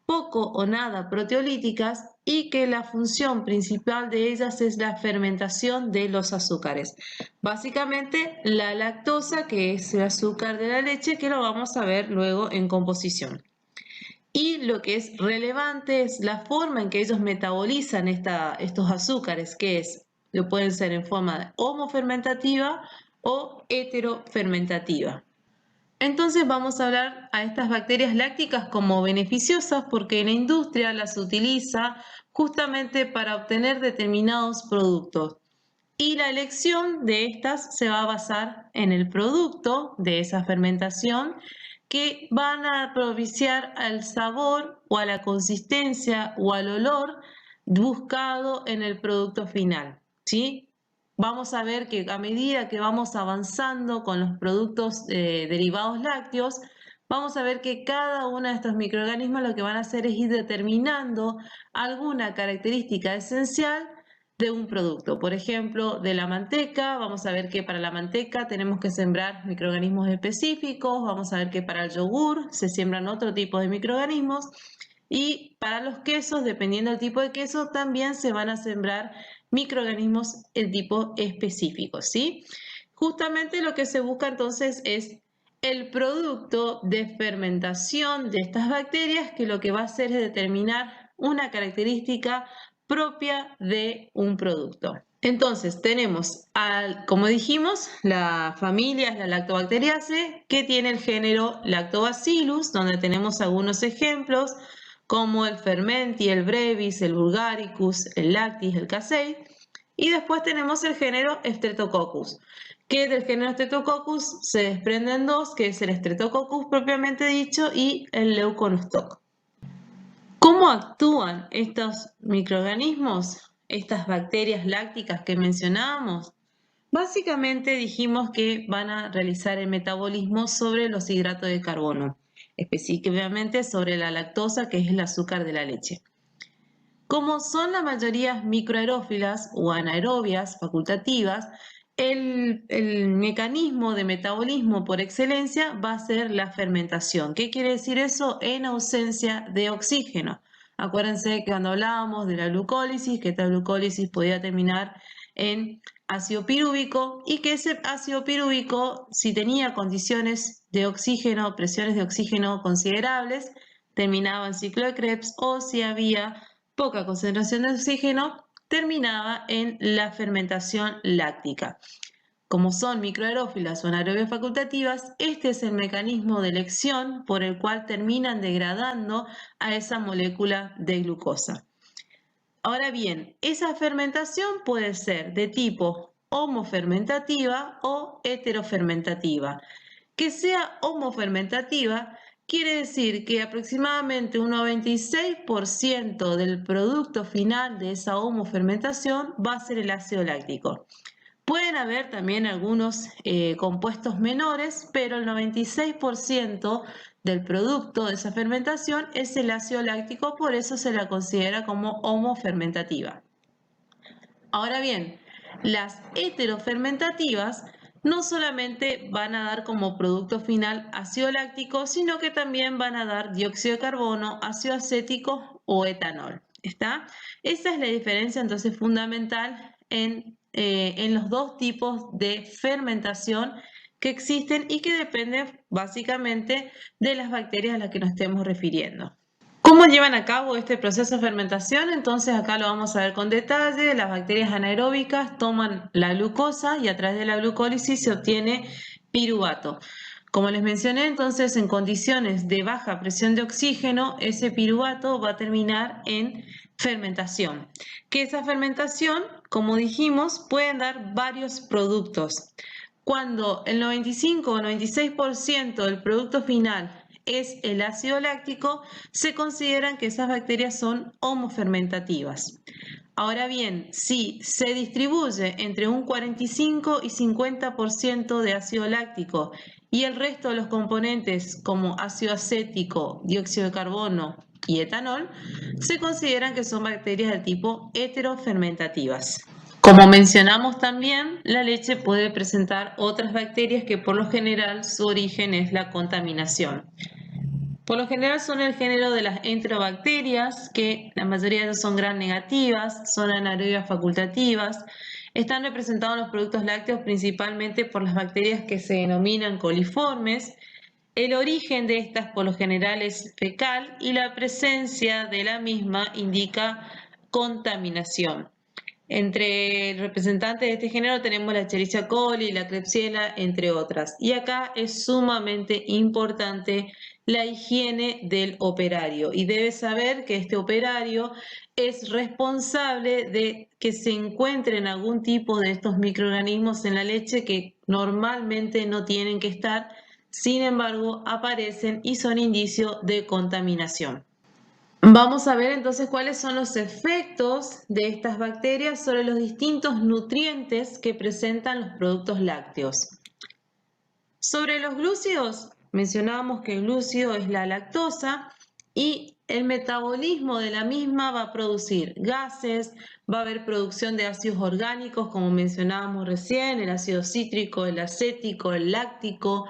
poco o nada proteolíticas y que la función principal de ellas es la fermentación de los azúcares. Básicamente la lactosa, que es el azúcar de la leche, que lo vamos a ver luego en composición. Y lo que es relevante es la forma en que ellos metabolizan estos azúcares, lo pueden ser en forma homofermentativa o heterofermentativa. Entonces vamos a hablar a estas bacterias lácticas como beneficiosas porque en la industria las utiliza justamente para obtener determinados productos. Y la elección de estas se va a basar en el producto de esa fermentación que van a propiciar al sabor o a la consistencia o al olor buscado en el producto final, ¿sí? Vamos a ver que a medida que vamos avanzando con los productos derivados lácteos, vamos a ver que cada uno de estos microorganismos lo que van a hacer es ir determinando alguna característica esencial de un producto. Por ejemplo, de la manteca, vamos a ver que para la manteca tenemos que sembrar microorganismos específicos, vamos a ver que para el yogur se siembran otro tipo de microorganismos y para los quesos, dependiendo del tipo de queso, también se van a sembrar microorganismos de tipo específico, ¿sí? Justamente lo que se busca entonces es el producto de fermentación de estas bacterias que lo que va a hacer es determinar una característica propia de un producto. Entonces tenemos, como dijimos, la familia es la Lactobacteriaceae que tiene el género Lactobacillus, donde tenemos algunos ejemplos como el Fermenti, el Brevis, el Bulgaricus, el Lactis, el Casei. Y después tenemos el género Streptococcus, que del género Streptococcus se desprenden dos, que es el Streptococcus propiamente dicho y el Leuconostoc. ¿Cómo actúan estos microorganismos, estas bacterias lácticas que mencionábamos? Básicamente dijimos que van a realizar el metabolismo sobre los hidratos de carbono, específicamente sobre la lactosa, que es el azúcar de la leche. Como son la mayoría microaerófilas o anaerobias facultativas, el mecanismo de metabolismo por excelencia va a ser la fermentación. ¿Qué quiere decir eso? En ausencia de oxígeno. Acuérdense que cuando hablábamos de la glucólisis, que esta glucólisis podía terminar en ácido pirúvico y que ese ácido pirúvico, si tenía condiciones de oxígeno, presiones de oxígeno considerables, terminaba en ciclo de Krebs, o si había poca concentración de oxígeno, terminaba en la fermentación láctica. Como son microaerófilas o anaerobias facultativas, este es el mecanismo de elección por el cual terminan degradando a esa molécula de glucosa. Ahora bien, esa fermentación puede ser de tipo homofermentativa o heterofermentativa. Que sea homofermentativa quiere decir que aproximadamente un 96% del producto final de esa homofermentación va a ser el ácido láctico. Pueden haber también algunos compuestos menores, pero el 96% del producto de esa fermentación es el ácido láctico, por eso se la considera como homofermentativa. Ahora bien, las heterofermentativas no solamente van a dar como producto final ácido láctico, sino que también van a dar dióxido de carbono, ácido acético o etanol. ¿Está? Esa es la diferencia entonces fundamental en los dos tipos de fermentación que existen y que dependen básicamente de las bacterias a las que nos estemos refiriendo. ¿Cómo llevan a cabo este proceso de fermentación? Entonces acá lo vamos a ver con detalle. Las bacterias anaeróbicas toman la glucosa y a través de la glucólisis se obtiene piruvato. Como les mencioné, entonces en condiciones de baja presión de oxígeno, ese piruvato va a terminar en fermentación. Que esa fermentación como dijimos, pueden dar varios productos. Cuando el 95 o 96% del producto final es el ácido láctico, se consideran que esas bacterias son homofermentativas. Ahora bien, si se distribuye entre un 45 y 50% de ácido láctico y el resto de los componentes como ácido acético, dióxido de carbono y etanol, se consideran que son bacterias de tipo heterofermentativas. Como mencionamos también, la leche puede presentar otras bacterias que por lo general su origen es la contaminación. Por lo general son el género de las enterobacterias, que la mayoría de ellas son gram negativas, son anaerobias facultativas. Están representados en los productos lácteos principalmente por las bacterias que se denominan coliformes. El origen de estas por lo general es fecal y la presencia de la misma indica contaminación. Entre representantes de este género tenemos la Escherichia coli, la Klebsiella, entre otras. Y acá es sumamente importante la higiene del operario y debe saber que este operario es responsable de que se encuentren algún tipo de estos microorganismos en la leche que normalmente no tienen que estar, sin embargo aparecen y son indicio de contaminación. Vamos a ver entonces cuáles son los efectos de estas bacterias sobre los distintos nutrientes que presentan los productos lácteos. Sobre los glúcidos, mencionábamos que el glúcido es la lactosa y el metabolismo de la misma va a producir gases, va a haber producción de ácidos orgánicos, como mencionábamos recién, el ácido cítrico, el acético, el láctico.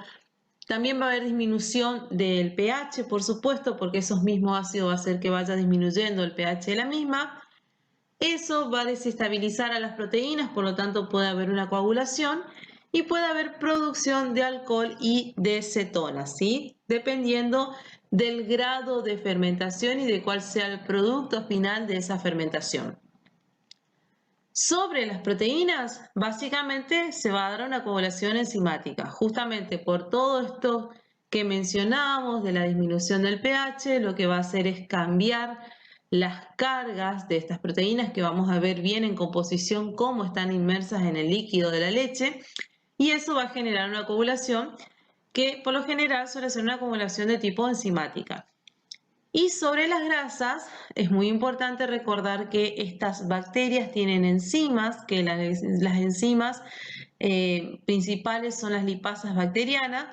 También va a haber disminución del pH, por supuesto, porque esos mismos ácidos va a hacer que vaya disminuyendo el pH de la misma. Eso va a desestabilizar a las proteínas, por lo tanto puede haber una coagulación y puede haber producción de alcohol y de cetonas, ¿sí? Dependiendo del grado de fermentación y de cuál sea el producto final de esa fermentación. Sobre las proteínas, básicamente se va a dar una coagulación enzimática, justamente por todo esto que mencionábamos de la disminución del pH, lo que va a hacer es cambiar las cargas de estas proteínas que vamos a ver bien en composición cómo están inmersas en el líquido de la leche y eso va a generar una coagulación que por lo general suele ser una coagulación de tipo enzimática. Y sobre las grasas, es muy importante recordar que estas bacterias tienen enzimas, que las enzimas principales son las lipasas bacterianas,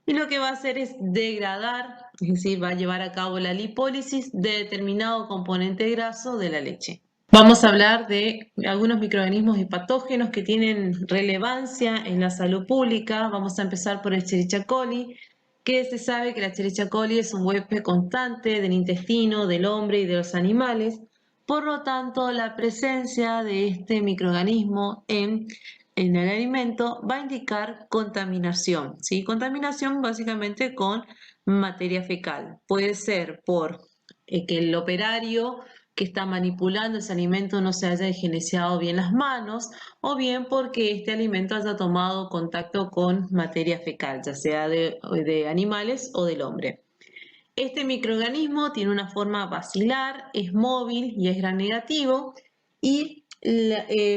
y lo que va a hacer es degradar, es decir, va a llevar a cabo la lipólisis de determinado componente graso de la leche. Vamos a hablar de algunos microorganismos y patógenos que tienen relevancia en la salud pública. Vamos a empezar por el Escherichia coli, que se sabe que la Escherichia coli es un huésped constante del intestino, del hombre y de los animales. Por lo tanto, la presencia de este microorganismo en el alimento va a indicar contaminación, ¿sí? Contaminación básicamente con materia fecal. Puede ser por que el operario que está manipulando ese alimento no se haya higienizado bien las manos o bien porque este alimento haya tomado contacto con materia fecal, ya sea de animales o del hombre. Este microorganismo tiene una forma basilar, es móvil y es gram negativo y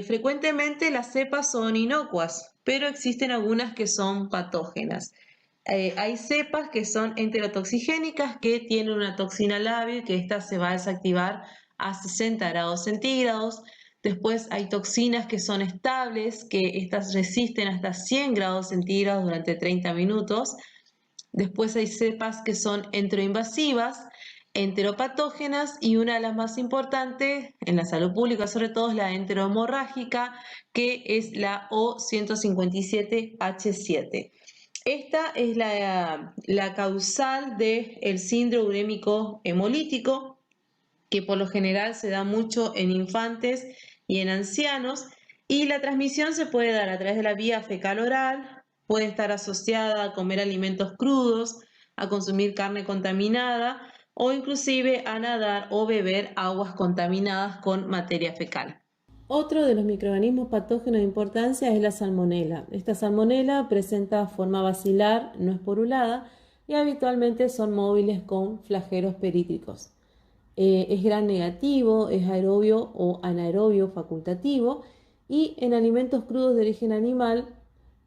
frecuentemente las cepas son inocuas, pero existen algunas que son patógenas. Hay cepas que son enterotoxigénicas que tienen una toxina lábil que esta se va a desactivar a 60 grados centígrados. Después hay toxinas que son estables, que estas resisten hasta 100 grados centígrados durante 30 minutos. Después hay cepas que son enteroinvasivas, enteropatógenas y una de las más importantes en la salud pública sobre todo es la enterohemorrágica, que es la O157H7. Esta es la causal del síndrome urémico hemolítico, que por lo general se da mucho en infantes y en ancianos, y la transmisión se puede dar a través de la vía fecal oral, puede estar asociada a comer alimentos crudos, a consumir carne contaminada o inclusive a nadar o beber aguas contaminadas con materia fecal. Otro de los microorganismos patógenos de importancia es la salmonela. Esta salmonela presenta forma basilar, no esporulada, y habitualmente son móviles con flagelos perítricos. Es gram negativo, es aerobio o anaerobio facultativo y en alimentos crudos de origen animal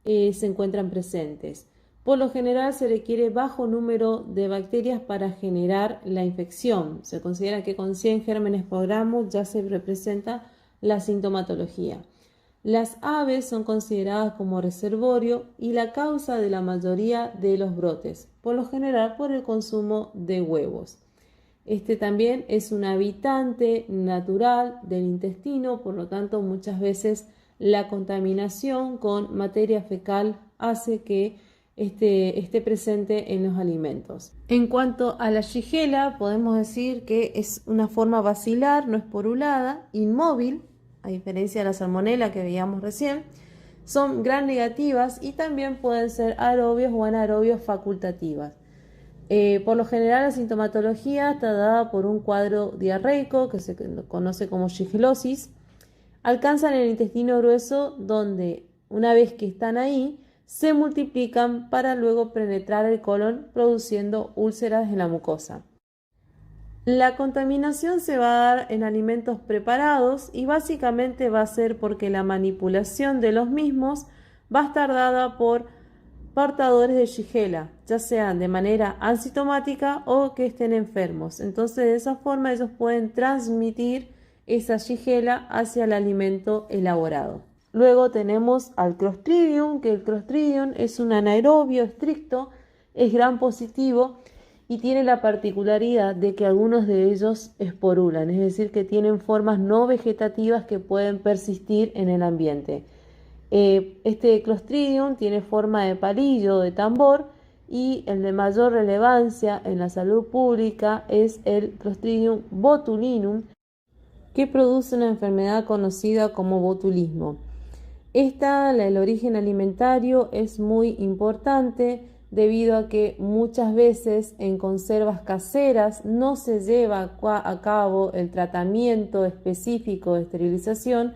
se encuentran presentes. Por lo general se requiere bajo número de bacterias para generar la infección. Se considera que con 100 gérmenes por gramo ya se representa la sintomatología. Las aves son consideradas como reservorio y la causa de la mayoría de los brotes, por lo general por el consumo de huevos. Este también es un habitante natural del intestino, por lo tanto muchas veces la contaminación con materia fecal hace que esté presente en los alimentos. En cuanto a la Shigella, podemos decir que es una forma basilar, no esporulada, inmóvil, a diferencia de la salmonela que veíamos recién. Son gram negativas y también pueden ser aerobios o anaerobios facultativas. Por lo general la sintomatología está dada por un cuadro diarreico que se conoce como shigellosis. Alcanzan el intestino grueso donde, una vez que están ahí, se multiplican para luego penetrar el colon produciendo úlceras en la mucosa. La contaminación se va a dar en alimentos preparados y básicamente va a ser porque la manipulación de los mismos va a estar dada por portadores de Shigella, ya sean de manera asintomática o que estén enfermos. Entonces, de esa forma ellos pueden transmitir esa Shigella hacia el alimento elaborado. Luego tenemos al Clostridium, que el Clostridium es un anaerobio estricto, es gram positivo y tiene la particularidad de que algunos de ellos esporulan, es decir, que tienen formas no vegetativas que pueden persistir en el ambiente. Este Clostridium tiene forma de palillo, de tambor, y el de mayor relevancia en la salud pública es el Clostridium botulinum, que produce una enfermedad conocida como botulismo. El origen alimentario es muy importante debido a que muchas veces en conservas caseras no se lleva a cabo el tratamiento específico de esterilización,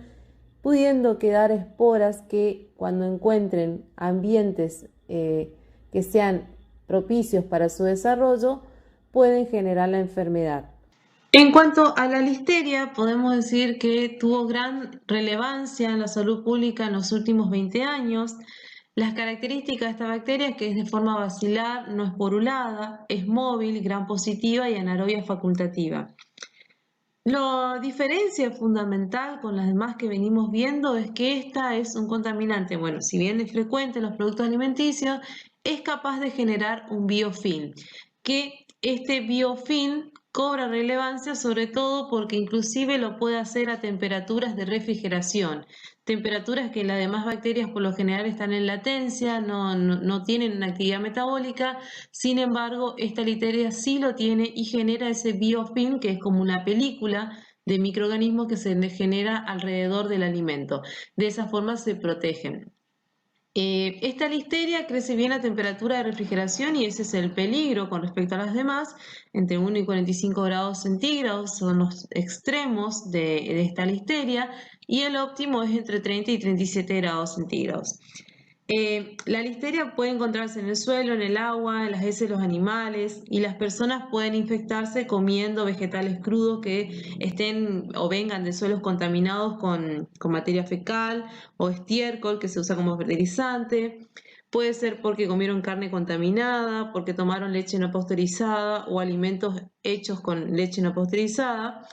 pudiendo quedar esporas que cuando encuentren ambientes que sean propicios para su desarrollo pueden generar la enfermedad. En cuanto a la listeria, podemos decir que tuvo gran relevancia en la salud pública en los últimos 20 años. Las características de esta bacteria es que es de forma basilar, no esporulada, es móvil, gram positiva y anaerobia facultativa. La diferencia fundamental con las demás que venimos viendo es que esta es un contaminante, bueno, si bien es frecuente en los productos alimenticios, es capaz de generar un biofilm, que este biofilm cobra relevancia sobre todo porque inclusive lo puede hacer a temperaturas de refrigeración, temperaturas que las demás bacterias por lo general están en latencia, no tienen una actividad metabólica. Sin embargo, esta listeria sí lo tiene y genera ese biofilm, que es como una película de microorganismos que se genera alrededor del alimento. De esa forma se protegen. Esta listeria crece bien a temperatura de refrigeración y ese es el peligro con respecto a las demás. Entre 1 y 45 grados centígrados son los extremos de esta listeria y el óptimo es entre 30 y 37 grados centígrados. La listeria puede encontrarse en el suelo, en el agua, en las heces de los animales y las personas pueden infectarse comiendo vegetales crudos que estén o vengan de suelos contaminados con materia fecal o estiércol que se usa como fertilizante. Puede ser porque comieron carne contaminada, porque tomaron leche no pasteurizada o alimentos hechos con leche no pasteurizada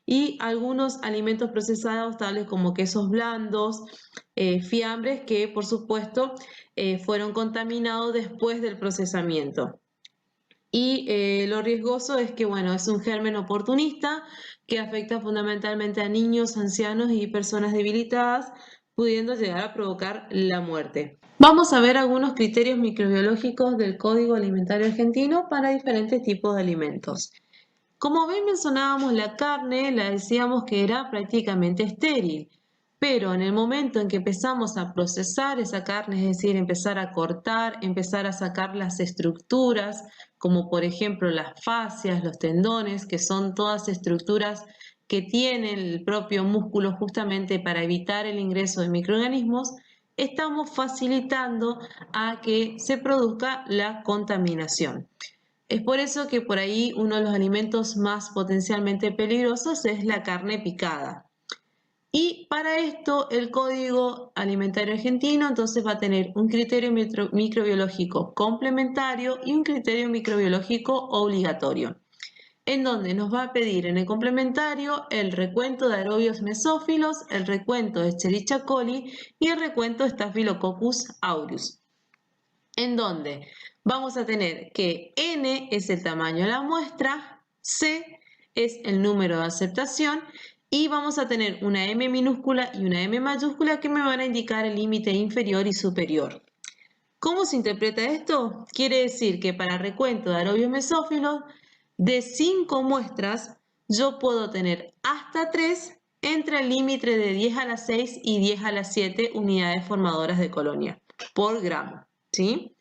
y algunos alimentos procesados tales como quesos blandos, fiambres que por supuesto fueron contaminados después del procesamiento. Y lo riesgoso es que, bueno, es un germen oportunista que afecta fundamentalmente a niños, ancianos y personas debilitadas, pudiendo llegar a provocar la muerte. Vamos a ver algunos criterios microbiológicos del Código Alimentario Argentino para diferentes tipos de alimentos. Como bien mencionábamos, la carne la decíamos que era prácticamente estéril, pero en el momento en que empezamos a procesar esa carne, es decir, empezar a cortar, empezar a sacar las estructuras, como por ejemplo las fascias, los tendones, que son todas estructuras que tienen el propio músculo justamente para evitar el ingreso de microorganismos, estamos facilitando a que se produzca la contaminación. Es por eso que por ahí uno de los alimentos más potencialmente peligrosos es la carne picada. Y para esto el Código Alimentario Argentino entonces va a tener un criterio microbiológico complementario y un criterio microbiológico obligatorio, en donde nos va a pedir en el complementario el recuento de aerobios mesófilos, el recuento de Escherichia coli y el recuento de Staphylococcus aureus, en donde vamos a tener que N es el tamaño de la muestra, C es el número de aceptación y vamos a tener una M minúscula y una M mayúscula que me van a indicar el límite inferior y superior. ¿Cómo se interpreta esto? Quiere decir que para recuento de aerobios mesófilos, de 5 muestras, yo puedo tener hasta 3 entre el límite de 10 a la 6 y 10 a la 7 unidades formadoras de colonia por gramo, ¿sí?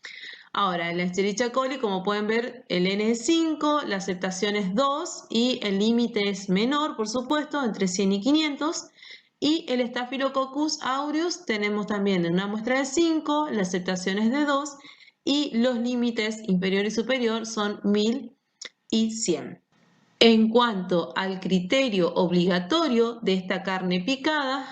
Ahora, en la Escherichia coli, como pueden ver, el N es 5, la aceptación es 2 y el límite es menor, por supuesto, entre 100 y 500. Y el Staphylococcus aureus tenemos también una muestra de 5, la aceptación es de 2 y los límites inferior y superior son 1000 y 100. En cuanto al criterio obligatorio de esta carne picada,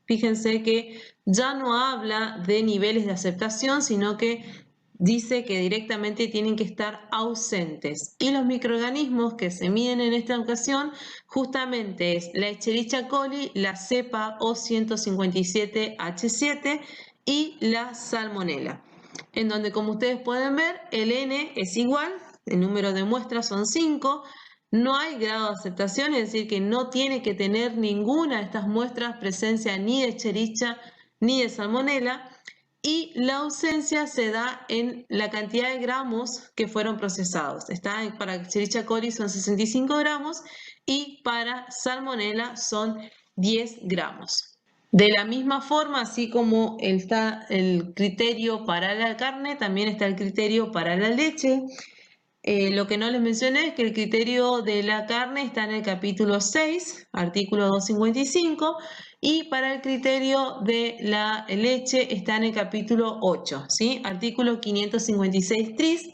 fíjense que ya no habla de niveles de aceptación, sino que dice que directamente tienen que estar ausentes. Y los microorganismos que se miden en esta ocasión justamente es la Escherichia coli, la cepa O157H7 y la Salmonella, en donde, como ustedes pueden ver, el N es igual, el número de muestras son 5, no hay grado de aceptación, es decir, que no tiene que tener ninguna de estas muestras presencia ni de Escherichia ni de Salmonella, y la ausencia se da en la cantidad de gramos que fueron procesados. Para Escherichia coli son 65 gramos y para Salmonella son 10 gramos. De la misma forma, así como está el criterio para la carne, también está el criterio para la leche. Lo que no les mencioné es que el criterio de la carne está en el capítulo 6, artículo 255, y para el criterio de la leche está en el capítulo 8, ¿sí? Artículo 556 tris,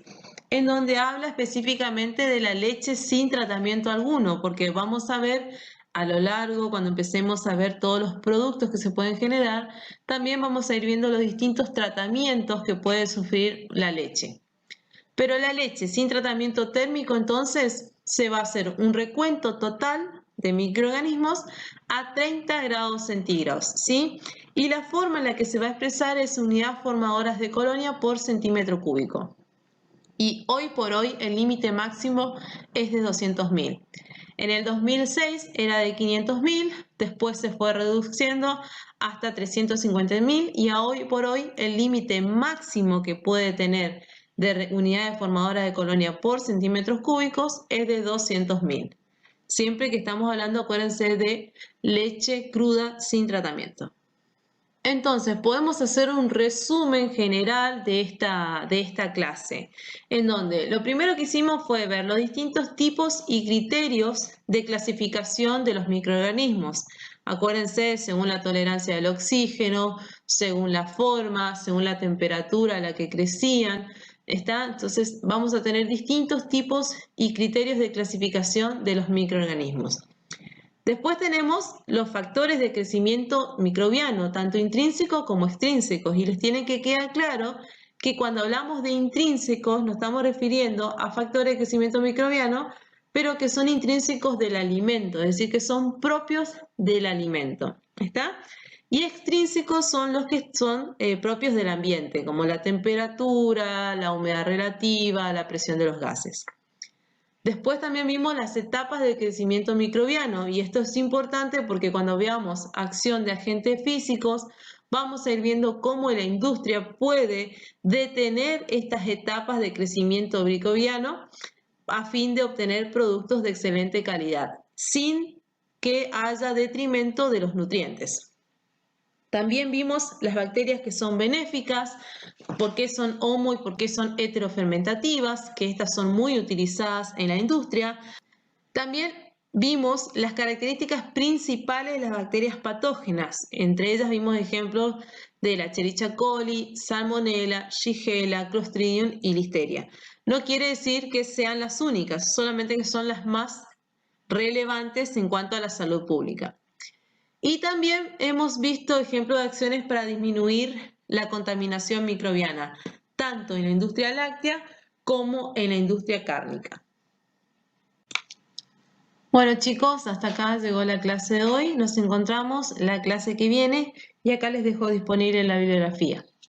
en donde habla específicamente de la leche sin tratamiento alguno, porque vamos a ver a lo largo, cuando empecemos a ver todos los productos que se pueden generar, también vamos a ir viendo los distintos tratamientos que puede sufrir la leche. Pero la leche sin tratamiento térmico, entonces, se va a hacer un recuento total de microorganismos a 30 grados centígrados, ¿sí? Y la forma en la que se va a expresar es unidad formadoras de colonia por centímetro cúbico. Y hoy por hoy el límite máximo es de 200.000. En el 2006 era de 500.000, después se fue reduciendo hasta 350.000 y a hoy por hoy el límite máximo que puede tener de unidades formadoras de colonia por centímetros cúbicos es de 200.000. Siempre que estamos hablando, acuérdense, de leche cruda sin tratamiento. Entonces, podemos hacer un resumen general de esta clase, en donde lo primero que hicimos fue ver los distintos tipos y criterios de clasificación de los microorganismos. Acuérdense, según la tolerancia al oxígeno, según la forma, según la temperatura a la que crecían, ¿está? Entonces, vamos a tener distintos tipos y criterios de clasificación de los microorganismos. Después tenemos los factores de crecimiento microbiano, tanto intrínsecos como extrínsecos, y les tiene que quedar claro que cuando hablamos de intrínsecos nos estamos refiriendo a factores de crecimiento microbiano, pero que son intrínsecos del alimento, es decir, que son propios del alimento, ¿está? Y extrínsecos son los que son propios del ambiente, como la temperatura, la humedad relativa, la presión de los gases. Después también vimos las etapas del crecimiento microbiano y esto es importante porque cuando veamos acción de agentes físicos vamos a ir viendo cómo la industria puede detener estas etapas de crecimiento microbiano a fin de obtener productos de excelente calidad, sin que haya detrimento de los nutrientes. También vimos las bacterias que son benéficas, por qué son homo y por qué son heterofermentativas, que estas son muy utilizadas en la industria. También vimos las características principales de las bacterias patógenas. Entre ellas vimos ejemplos de la Escherichia coli, Salmonella, Shigella, Clostridium y Listeria. No quiere decir que sean las únicas, solamente que son las más relevantes en cuanto a la salud pública. Y también hemos visto ejemplos de acciones para disminuir la contaminación microbiana, tanto en la industria láctea como en la industria cárnica. Bueno chicos, hasta acá llegó la clase de hoy. Nos encontramos la clase que viene y acá les dejo disponible la bibliografía.